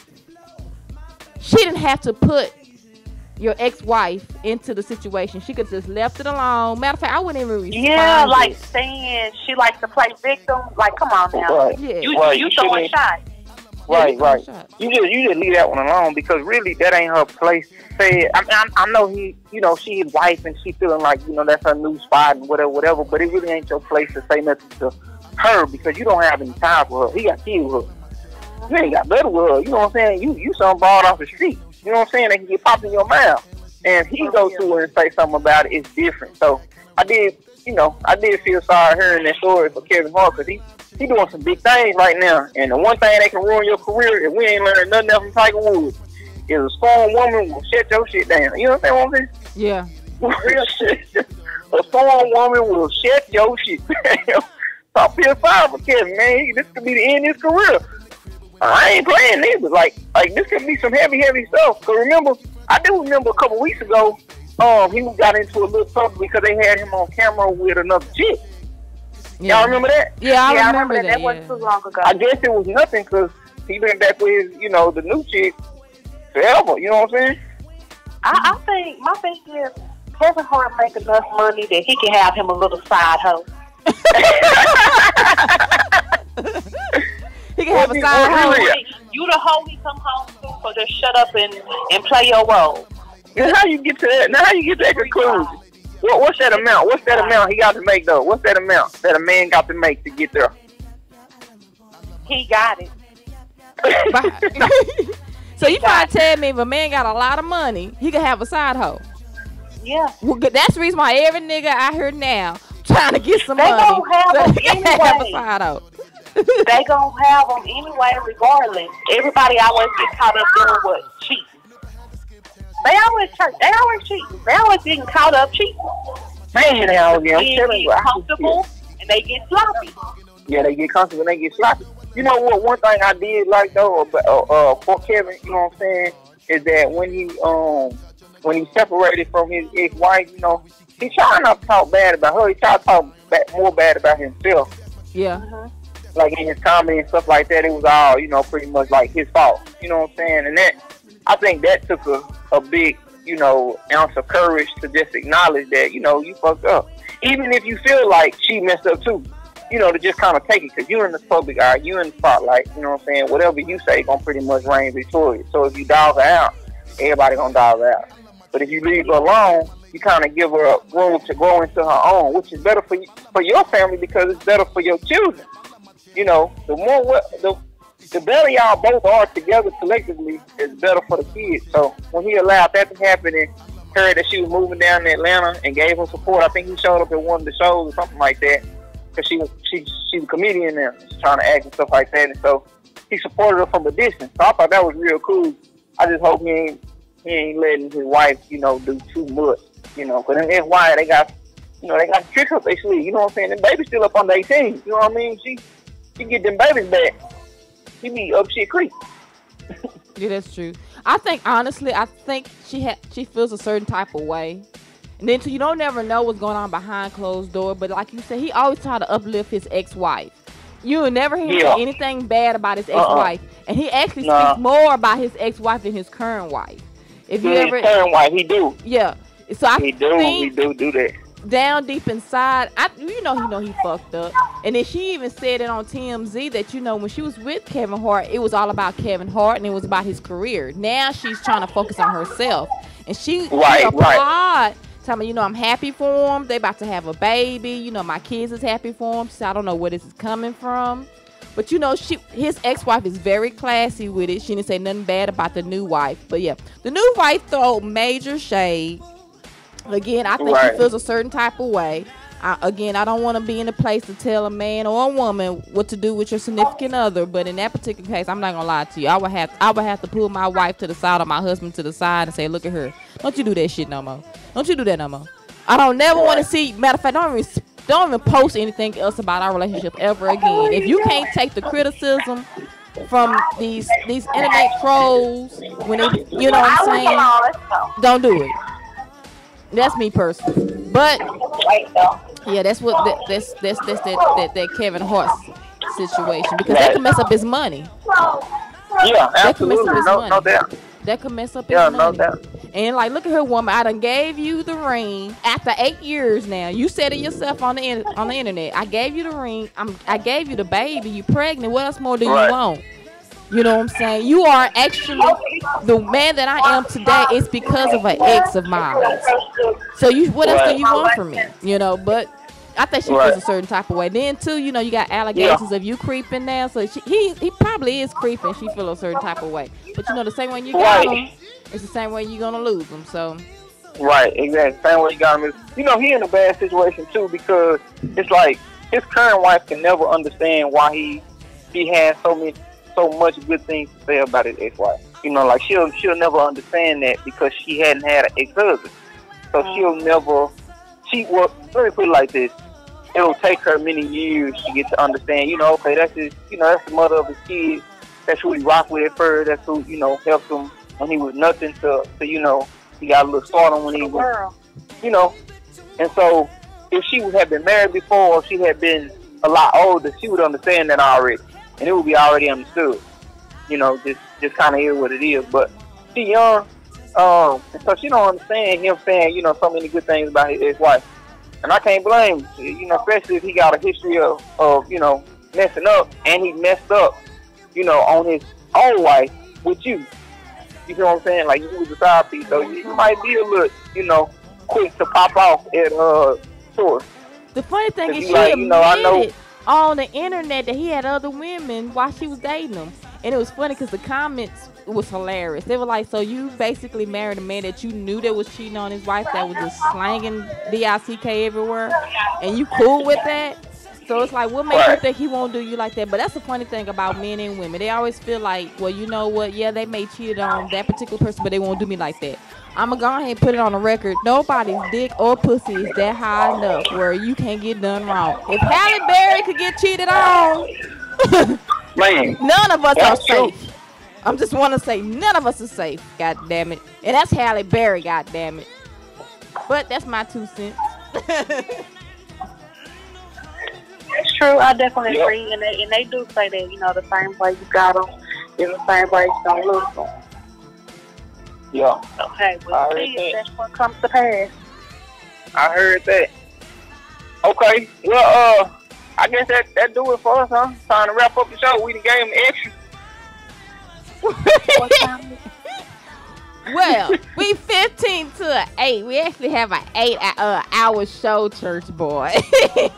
she didn't have to put your ex-wife into the situation. She could just left it alone. Matter of fact, I wouldn't even respond. Yeah, like saying she likes to play victim. Like, come on now. Right. Yeah. You throw a shot. Right. You just leave that one alone because really that ain't her place. Say, I know he, you know, she his wife and she feeling like, you know, that's her new spot and whatever. But it really ain't your place to say nothing to her because you don't have any time for her. He got kids with her. You ain't got better with her. You know what I'm saying? You something balled off the street. You know what I'm saying? They can get popped in your mouth. And he goes to her and say something about it. It's different. So I did feel sorry hearing that story for Kevin Hart because he doing some big things right now. And the one thing that can ruin your career if we ain't learning nothing else from Tiger Woods is a strong woman will shut your shit down. You know what I'm saying? Yeah. Real shit. A strong woman will shut your shit down. So I feel sorry for Kevin, man. This could be the end of his career. I ain't playing neither. Like this could be some heavy stuff. Cause I do remember a couple weeks ago, he got into a little trouble because they had him on camera with another chick. Yeah. Y'all remember that? Yeah, I remember that. That wasn't too long ago. I guess it was nothing because he been back with his, you know, the new chick forever. You know what I'm saying? I think my thing is Kevin Hart make enough money that he can have him a little side hoe. He can have a side hoe. You the hoe he come home to, so just shut up and play your role. Now how you get to that? Now how you get to that conclusion? What's that amount? What's that amount he got to make though? What's that amount that a man got to make to get there? He got it. So you trying to tell me if a man got a lot of money, he can have a side hoe? Yeah. Well, that's the reason why every nigga out here now trying to get some they money. Gonna have them anyway. Have a side hoe. They gonna have them anyway, regardless. Everybody always gets caught up doing what? Cheating. They always cheating. They always getting caught up cheating. Man, they always get comfortable and they get sloppy. Yeah, they get comfortable and they get sloppy. You know what? One thing I did like though, for Kevin, you know what I'm saying, is that when he separated from his ex-wife, you know, he tried not to talk bad about her. He tried to talk more bad about himself. Yeah. Like in his comedy and stuff like that, it was all, you know, pretty much like his fault. You know what I'm saying? And that I think that took a big, you know, ounce of courage to just acknowledge that, you know, you fucked up. Even if you feel like she messed up too, you know, to just kind of take it, because you're in the public eye, you're in the spotlight, you know what I'm saying? Whatever you say gonna pretty much reign victorious. So if you dog her out, everybody gonna dog her out. But if you leave her alone, you kind of give her room to grow into her own, which is better for your family, because it's better for your children. You know, the better y'all both are together collectively, is better for the kids. So when he allowed that to happen and heard that she was moving down to Atlanta and gave him support, I think he showed up at one of the shows or something like that, because she's a comedian now, she's trying to act and stuff like that, and so he supported her from a distance. So I thought that was real cool. I just hope he ain't letting his wife, you know, do too much, you know, because that's why they got tricks up their sleeve, you know what I'm saying? The baby's still up under 18, you know what I mean? She get them babies back. She be up shit creek. Yeah, that's true. I think, honestly, she feels a certain type of way. And then you don't never know what's going on behind closed door. But like you said, he always tried to uplift his ex-wife. You will never hear him say anything bad about his ex-wife. And he actually speaks more about his ex-wife than his current wife. If you ever, his current wife, he do. Yeah. So he do that. Down deep inside, you know he fucked up. And then she even said it on TMZ that, you know, when she was with Kevin Hart, it was all about Kevin Hart and it was about his career. Now she's trying to focus on herself. And she applaud, telling me, you know, I'm happy for him. They about to have a baby. You know, my kids is happy for him. So I don't know where this is coming from. But, you know, his ex-wife is very classy with it. She didn't say nothing bad about the new wife. But, yeah, the new wife throw major shade. Again, I think he feels a certain type of way. I don't want to be in a place to tell a man or a woman what to do with your significant other. But in that particular case, I'm not gonna lie to you. I would have to pull my wife to the side or my husband to the side and say, "Look at her. Don't you do that shit no more. Don't you do that no more. I don't never want to see. Matter of fact, don't even post anything else about our relationship ever again. If you can't take the criticism from these internet trolls when they, you know what I'm saying, don't do it." That's me personally, but yeah, that's that Kevin Hart situation, because that can mess up his money. Yeah, absolutely, no doubt. That could mess up his money. No doubt. And like, look at her, woman. I done gave you the ring after 8 years now. You said it yourself on the internet. I gave you the ring. I gave you the baby. You pregnant. What else more do you want? You know what I'm saying? You are actually the man that I am today is because of an ex of mine. So what else do you want from me? You know, but I think she feels a certain type of way. Then too, you know, you got allegations of you creeping now. So he probably is creeping. She feels a certain type of way. But you know, the same way you got him, it's the same way you're gonna lose him. So. Right, exactly. Same way you got him is, you know, he in a bad situation too, because it's like his current wife can never understand why he has so much good things to say about his ex-wife. You know, like she'll never understand that, because she hadn't had an ex-husband. So she'll never. Let me put it like this: it'll take her many years to get to understand. You know, okay, that's the mother of his kids. That's who he rocked with at first. That's who, you know, helped him when he was nothing to you know, he got a little stardom when he was, you know. And so if she had been married before, or she had been a lot older, she would understand that already. And it would be already understood, you know, just kind of hear what it is. But she young, and so she don't understand him saying, you know, so many good things about his ex-wife. And I can't blame him, you know, especially if he got a history of you know, messing up, and he messed up, you know, on his own wife with you. You know what I'm saying? Like, you was a side piece, so you might be a little, you know, quick to pop off at source. The funny thing is, she admitted on the internet that he had other women while she was dating him. And it was funny because the comments was hilarious. They were like, so you basically married a man that you knew that was cheating on his wife, that was just slanging D-I-C-K everywhere, and you cool with that? So it's like, what makes you think he won't do you like that? But that's the funny thing about men and women. They always feel like, well, you know what? Yeah, they may cheat on that particular person, but they won't do me like that. I'm going to go ahead and put it on the record. Nobody's dick or pussy is that high enough where you can't get done wrong. If Halle Berry could get cheated on, man, none of us are safe. I just want to say none of us are safe, god damn it. And that's Halle Berry, god damn it. But that's my 2 cents. It's true. I definitely agree. And they do say that, you know, the same way you got them is the same way you don't lose them. Yeah. Okay, we'll see if that's what comes to pass. I heard that. Okay, well, I guess that do it for us, huh? Time to wrap up the show. We done gave them extra. What time is it? Well, we 15 to 8. We actually have an 8-hour show, church boy.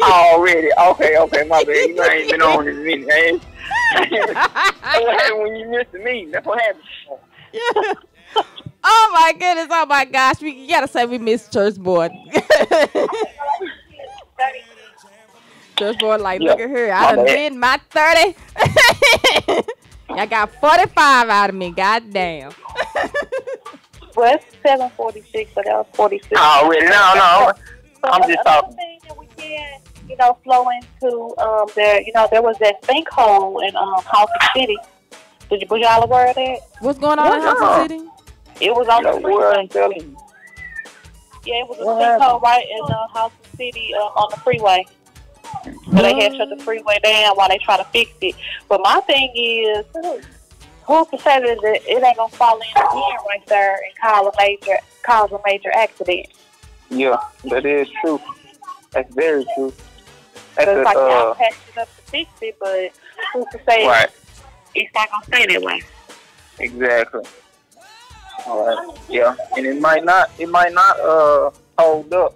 Already. Okay, my bad. You know I ain't been on in a minute. That's what happened when you missed me. That's what happened. Yeah. Oh my goodness, oh my gosh. You gotta say we missed church boy. Church boy like, look at her. I done did my 30. I got 45 out of me. God damn. Well, it's 7:46, but that was 46. Already. No. I'm just talking. Thing that we can, flow into, there was that sinkhole in House City. Was y'all aware of that? What's going on in House City? It was on the freeway. Yeah, it was a sinkhole right in House City on the freeway. So they had shut the freeway down while they try to fix it. But my thing is, who's to say that it ain't gonna fall in again right there and cause a major accident? Yeah, that is true. That's very true. That's it's like y'all patched it up to fix it, but who's to say it's not gonna stay that way? Exactly. All right. Yeah, and it might not hold up.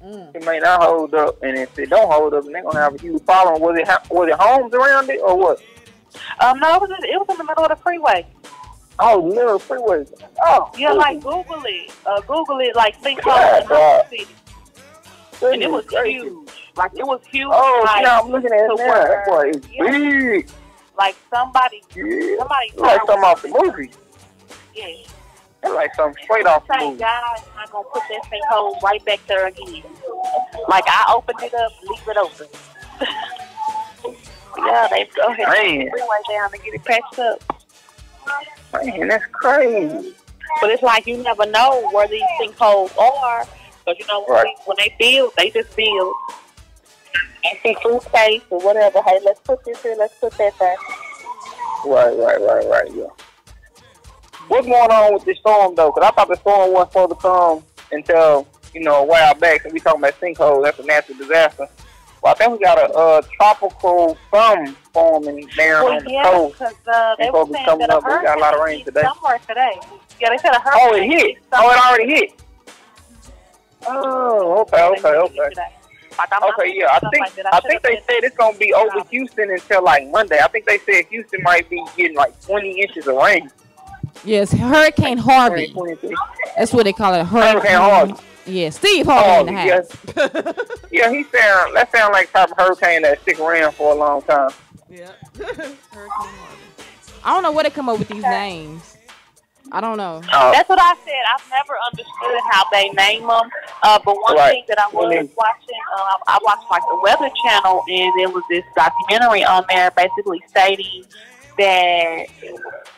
It may not hold up, and if it don't hold up, then they're gonna have a huge problem. Was it homes around it or what? No, it was in the middle of the freeway. Oh, middle of the freeway. Oh, yeah, like Google it. Google it, like sinkhole in House City. And it was huge. Like it was huge. Oh, yeah, I'm looking at it now. That boy is big. Like somebody like something off the movie. Yeah. Like something straight off the movie. God, I'm gonna put that sinkhole right back there again. Like I opened it up, leave it open. Yeah, they go ahead and put the freeway down and get it patched up. Man, that's crazy. But it's like you never know where these sinkholes are, because when they build, they just build. And see through space or whatever. Hey, let's put this here, let's put that there. Right, yeah. What's going on with this storm, though? Because I thought the storm wasn't supposed to come until, a while back. So we talking about sinkholes. That's a natural disaster. Well, I think we got a tropical storm forming there on the coast. Because they were saying that a hurricane got a lot of rain today. Somewhere today. Yeah, they said a hurricane. Oh, it hit. Oh, it already hit. Oh, okay. Okay, yeah. I think they said it's gonna be over Houston until like Monday. I think they said Houston might be getting like 20 inches of rain. Yes, Hurricane Harvey. 23. That's what they call it, Hurricane Harvey. Yeah, Steve Harvey in the house. Yeah, that sound like type of hurricane that stick around for a long time. Yeah, Hurricane Harvey. I don't know where they come up with these names. I don't know. That's what I said. I've never understood how they name them. But one thing that I was watching, I watched like the Weather Channel, and there was this documentary on there basically stating that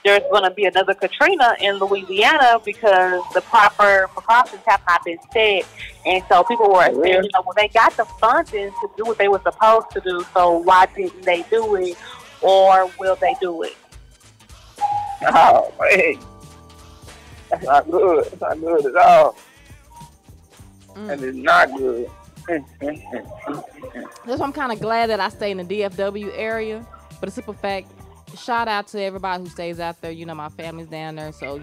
there's going to be another Katrina in Louisiana because the proper precautions have not been set. And so people were saying, well, they got the funding to do what they were supposed to do, so why didn't they do it, or will they do it? Oh, man. That's not good. It's not good at all. That is not good. That's why I'm kind of glad that I stay in the DFW area. But a simple fact, shout out to everybody who stays out there. My family's down there, so,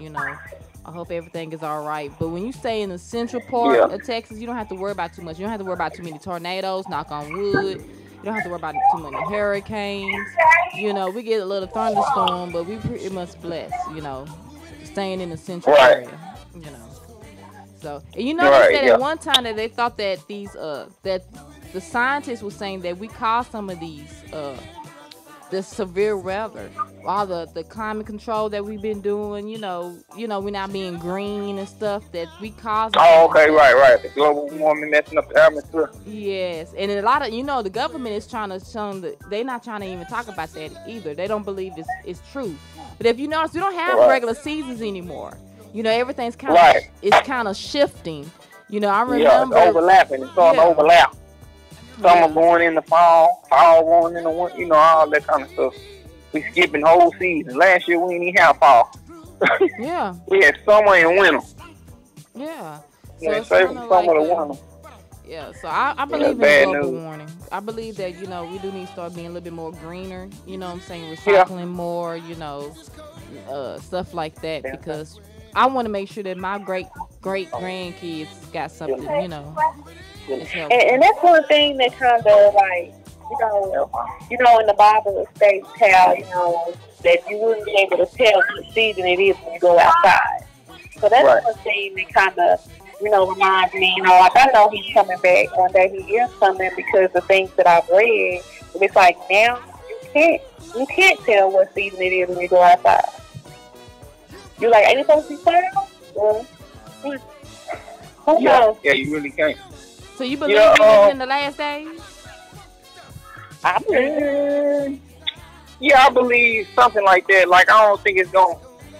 I hope everything is all right. But when you stay in the central part of Texas, you don't have to worry about too much. You don't have to worry about too many tornadoes, knock on wood. You don't have to worry about too many hurricanes. We get a little thunderstorm, but we pretty much blessed, staying in the central area, So, they said at one time that they thought that these, that the scientists were saying that we caused some of these, the severe weather, all the climate control that we've been doing, we're not being green and stuff, that we caused. Oh, okay, right. The global warming messing up the atmosphere. Yes, and a lot of, the government is trying to show that they're not trying to even talk about that either. They don't believe it's true. But if you notice, we don't have regular seasons anymore. Everything's kind of it's kind of shifting. I remember it's overlapping. It's starting to overlap. Summer going in the fall going in the winter, all that kind of stuff. We skipping whole season. Last year we didn't even have fall. Yeah. We had summer and winter. Yeah. So it's summer to winter. Yeah, so I believe in global warming. I believe that, you know, we do need to start being a little bit more greener, you know what I'm saying, recycling more, you know, stuff like that, because I want to make sure that my great grandkids got something, you know. And that's one thing that kind of like, you know, in the Bible it states how, you know, that you wouldn't be able to tell what season it is when you go outside. So that's one thing that kind of, you know, reminds me, you know, like I know he's coming back one day. He is coming because the things that I've read. It's like now you can't tell what season it is when you go outside. You're like, ain't it supposed to be clouds? Well, who knows? Yeah, you really can't. So you believe we living in the last days? I believe. Yeah, I believe something like that. Like I don't think it's going.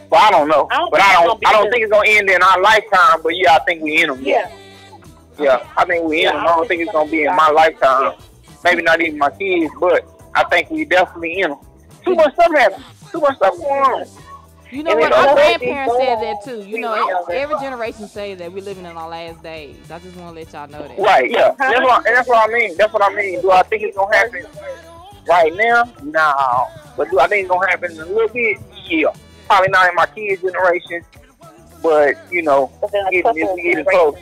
Well, I don't know, but I don't think it's gonna end in our lifetime. But yeah, I think we in them. Yeah. Yeah, I think we in them. I don't think it's gonna be in my lifetime. Maybe not even my kids, but I think we definitely in them. Too much stuff happening. Too much stuff going on. You know what? Our grandparents said that too. You know, every generation say that we're living in our last days. I just want to let y'all know that. Right. Yeah. That's what I mean. That's what I mean. Do I think it's gonna happen right now? No. But do I think it's gonna happen in a little bit? Yeah. Probably not in my kids' generation, but you know, we getting close.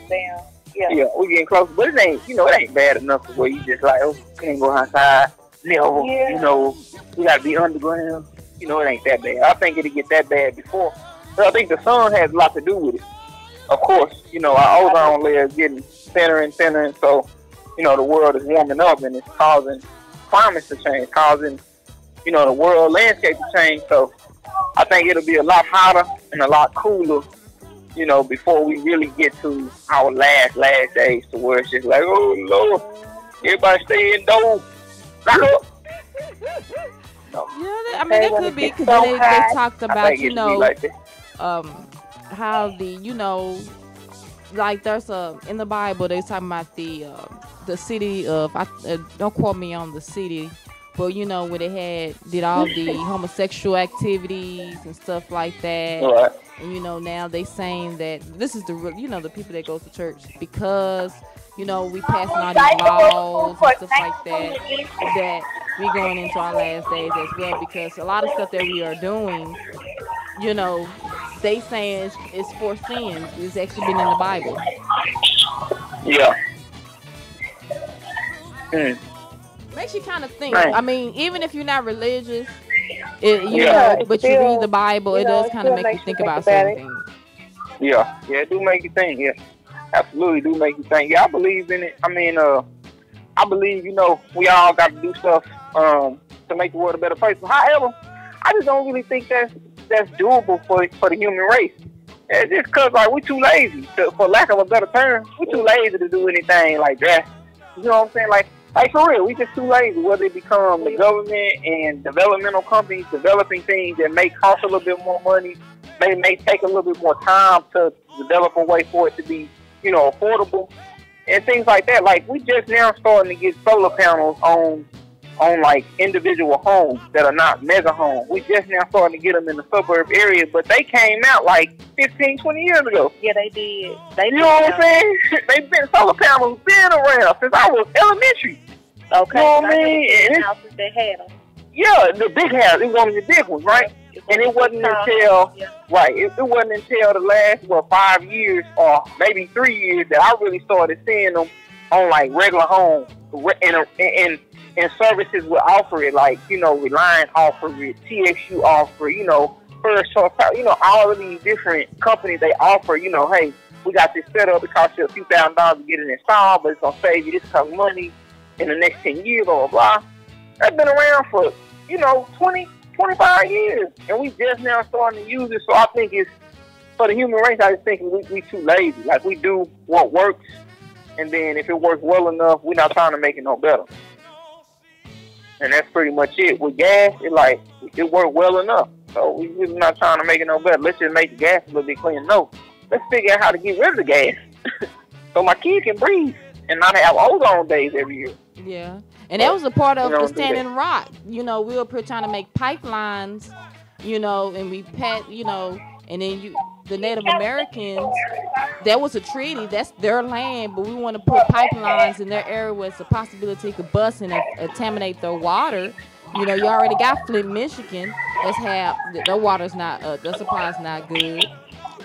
Yeah, we getting close. But it ain't bad enough to where you just like, oh, can't go outside. No, you know, we gotta be underground. You know, it ain't that bad. I think it'll get that bad before. But I think the sun has a lot to do with it. Of course, you know, our ozone layer is getting thinner and thinner, and so, you know, the world is warming up, and it's causing climates to change, causing, you know, the world landscape to change. So I think it'll be a lot hotter and a lot cooler, you know, before we really get to our last days, to where it's just like, oh Lord, everybody stay indoors. No. Yeah, I mean, it could be because they talked about, you know, how the, you know, like there's in the Bible they talking about the city of, don't quote me on the city, but you know, when they did all the homosexual activities and stuff like that. Right. And you know, now they saying that this is the, you know, the people that go to church, because, you know, we passing all these laws and stuff like that, that we going into our last days as well, because a lot of stuff that we are doing, you know, they saying it's for sins. It's actually been in the Bible. Yeah. Makes you kind of think. I mean, even if you're not religious, you know, but you read the Bible, it does kind of make you think about certain things. Yeah, it do make you think. Yeah, absolutely do make you think. Yeah, I believe in it. I mean, I believe, you know, we all got to do stuff to make the world a better place. However, I just don't really think that's doable for the human race. It's just because, like, we're too lazy, for lack of a better term. We're too lazy to do anything like that. You know what I'm saying? Like for real, we just too lazy. Whether it become the government and developmental companies developing things that may cost a little bit more money, may take a little bit more time to develop a way for it to be, you know, affordable and things like that. Like, we just now starting to get solar panels on like individual homes that are not mega homes. We just now starting to get them in the suburb area, but they came out like 15, 20 years ago. Yeah, they did. You know what I'm saying? They've been, solar panels been around since I was elementary. Okay. You know what I mean? And houses that had them. Yeah, the big house. It was one of the big ones, right? And it wasn't until, it wasn't until the last, 5 years or maybe 3 years that I really started seeing them on like regular homes and services will offer it, like, you know, Reliant offer it, TXU offer, you know, First Choice, you know, all of these different companies, they offer, you know, hey, we got this set up, it costs you a few $1,000s to get it installed, but it's going to save you this kind of money in the next 10 years, blah, blah, blah. That's been around for, you know, 20, 25 years, and we just now starting to use it. So I think it's, for the human race, I just think we too lazy. Like, we do what works, and then if it works well enough, we're not trying to make it no better. And that's pretty much it. With gas, it worked well enough. So we're not trying to make it no better. Let's just make the gas a little bit cleaner. No, let's figure out how to get rid of the gas so my kid can breathe and not have ozone days every year. Yeah. And that was a part of the Standing Rock. You know, we were trying to make pipelines, you know, and we you know, And then the Native Americans, that was a treaty. That's their land, but we want to put pipelines in their area where it's a possibility it could bust and contaminate their water. You know, you already got Flint, Michigan. Their water's not, their supply's not good.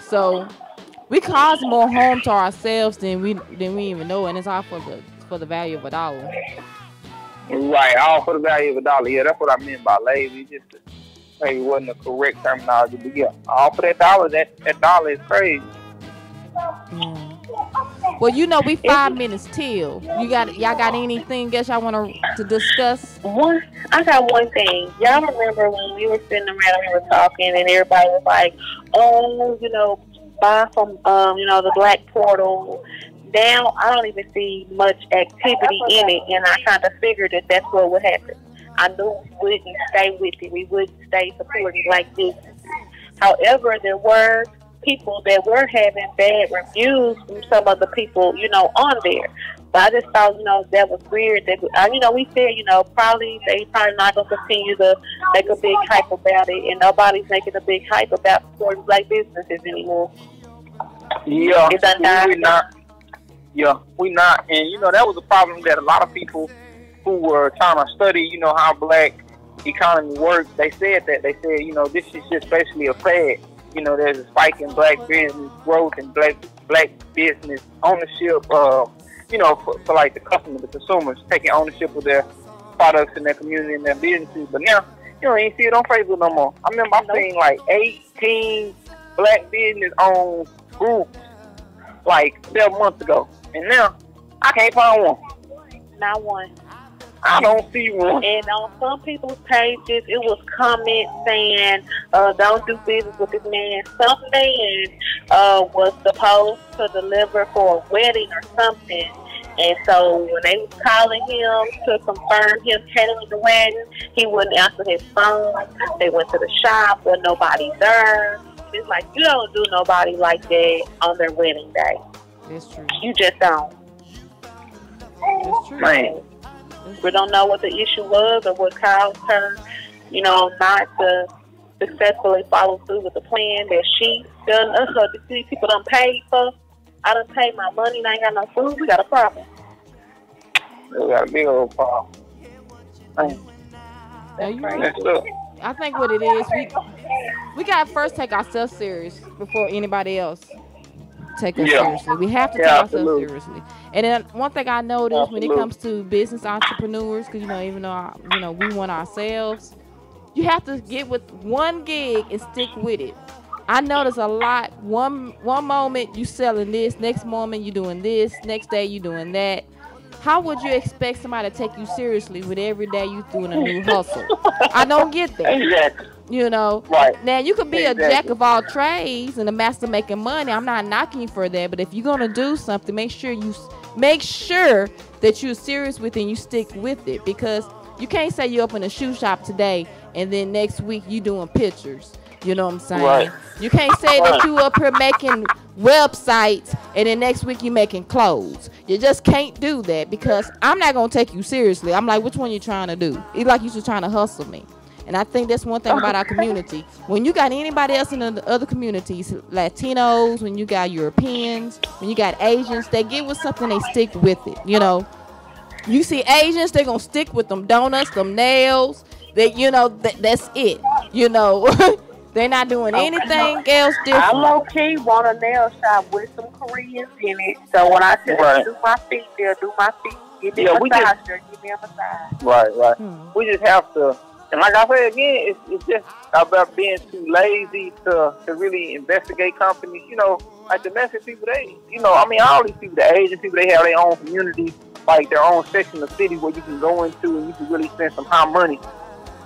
So we cause more harm to ourselves than we even know, and it's all for the value of a dollar. Right, all for the value of a dollar. Yeah, that's what I meant by lazy. Just maybe wasn't the correct terminology, but yeah, all for that dollar. That dollar is crazy. Yeah. Well, you know, we 5 minutes till. Y'all got anything else y'all want to discuss? I got one thing. Y'all remember when we were sitting around and we were talking and everybody was like, oh, you know, buy from, you know, the black portal. Now I don't even see much activity in it, and I kind of figured that that's what would happen. I knew we wouldn't stay with it. We wouldn't stay supporting like this. However, there were people that were having bad reviews from some of the people, you know, on there. But I just thought, you know, that was weird. That you know, we said, you know, they probably not gonna continue to make a big hype about it, and nobody's making a big hype about supporting black businesses anymore. Yeah, we're not. Yeah, we not. And you know, that was a problem that a lot of people who were trying to study, you know, how black economy works, they said, you know, this is just basically a fad. You know, there's a spike in black business growth and black business ownership, you know, for like the customers, the consumers, taking ownership of their products in their community and their businesses. But now, you know, you ain't see it on Facebook no more. I remember I seen like 18 black business owned groups like 7 months ago. And now, I can't find one. Not one. I don't see one. And on some people's pages, it was comments saying, don't do business with this man. Some man was supposed to deliver for a wedding or something. And so when they was calling him to confirm him handling the wedding, he wouldn't answer his phone. They went to the shop, but nobody there. It's like, you don't do nobody like that on their wedding day. That's true. You just don't. That's true. Man. We don't know what the issue was or what caused her, you know, not to successfully follow through with the plan that she done. These people done paid for. I done paid my money and I ain't got no food. We got a problem. We got a big old problem. I think what it is, we got to first take ourselves serious before anybody else take us seriously. We have to take ourselves seriously. And then one thing I noticed when it comes to business entrepreneurs, because, you know, even though, you know, we want ourselves, you have to get with one gig and stick with it. I notice a lot. One moment you selling this, next moment you doing this, next day you doing that. How would you expect somebody to take you seriously with every day you doing a new hustle? I don't get that. Exactly. You know, right. Now you could be a jack of all trades and a master making money. I'm not knocking you for that, but if you're gonna do something, make sure that you're serious with it and you stick with it, because you can't say you open a shoe shop today and then next week you doing pictures. You know what I'm saying? Right. You can't say that you up here making websites and then next week you making clothes. You just can't do that, because I'm not gonna take you seriously. I'm like, which one you trying to do? It's like you just trying to hustle me. And I think that's one thing about our community. When you got anybody else in the other communities, Latinos, when you got Europeans, when you got Asians, they get with something, they stick with it. You know, you see Asians, they're going to stick with them donuts, them nails. They, you know, that's it. You know, they're not doing anything else different. I low-key want a nail shop with some Koreans in it. So when I tell them to do my feet, they'll do my feet. Give me a massage, give me a massage. Right. We just have to. And like I said again, it's just about being too lazy to really investigate companies. You know, like the Mexican people, they, you know, I mean, all these people, the Asian people, they have their own community, like their own section of the city where you can go into and you can really spend some high money.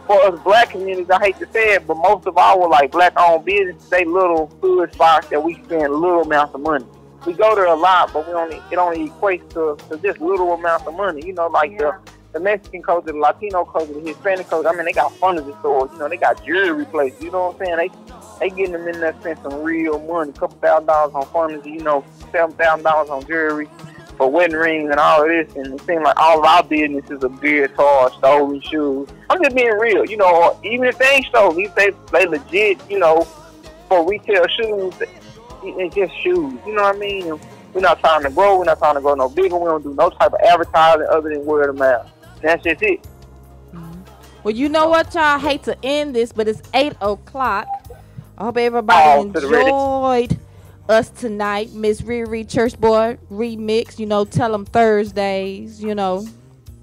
For us black communities, I hate to say it, but most of our like black-owned businesses, they little hood spots that we spend little amounts of money. We go there a lot, but it only equates to just little amounts of money. You know, like the Mexican culture, the Latino culture, the Hispanic culture. I mean, they got furniture stores. You know, they got jewelry places. You know what I'm saying? They getting them in there, spend some real money, a couple $1,000 on furniture. You know, $7,000 on jewelry for wedding rings and all of this. And it seems like all of our businesses are geared towards stolen shoes. I'm just being real. You know, even if they ain't stolen, if they legit, you know, for retail shoes, it's just shoes. You know what I mean? We're not trying to grow. We're not trying to grow no bigger. We don't do no type of advertising other than word of mouth. That's just it. Well, you know what, y'all? I hate to end this, but it's 8 o'clock. I hope everybody enjoyed us tonight. Miss ReRe Church Boy Remixx. You know, tell them Thursdays, you know.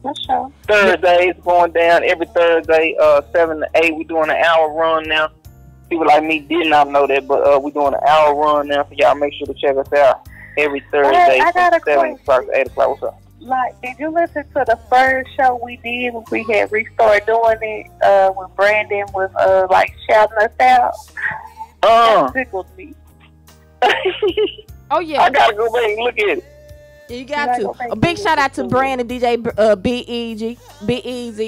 That's sure. Thursdays going down every Thursday, 7 to 8. We're doing an hour run now. People like me did not know that, but we're doing an hour run now, so y'all make sure to check us out every Thursday from 7 o'clock to 8 o'clock. What's up? Like, did you listen to the first show we did when we had restarted doing it? When Brandon was like shouting us out. That tickled me. Oh yeah, I gotta go back and look at it. You got to. A big shout out to Brandon DJ Be Easy.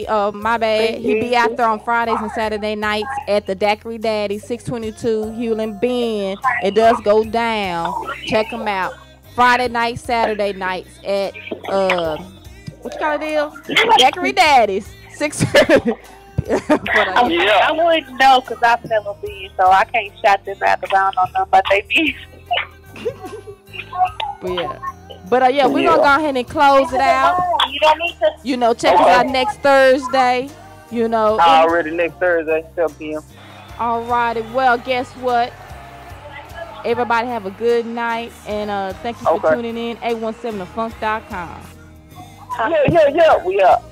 My bad. He be out there on Fridays and Saturday nights at the Daiquiri Daddy, 622 Hewlin Bend. It does go down. Check him out. Friday night, Saturday nights at what you call it is? Daiquiri Daddies. 6 I wouldn't know because I've never been, so I can't shout them out because I don't know nothing about they business. But yeah, we're gonna go ahead and close it out. You don't need to. You know, check us out next Thursday. You know, already next Thursday, 7 p.m. All righty. Well, guess what? Everybody have a good night, and thank you for tuning in. 817thefunk.com. Yeah, we up.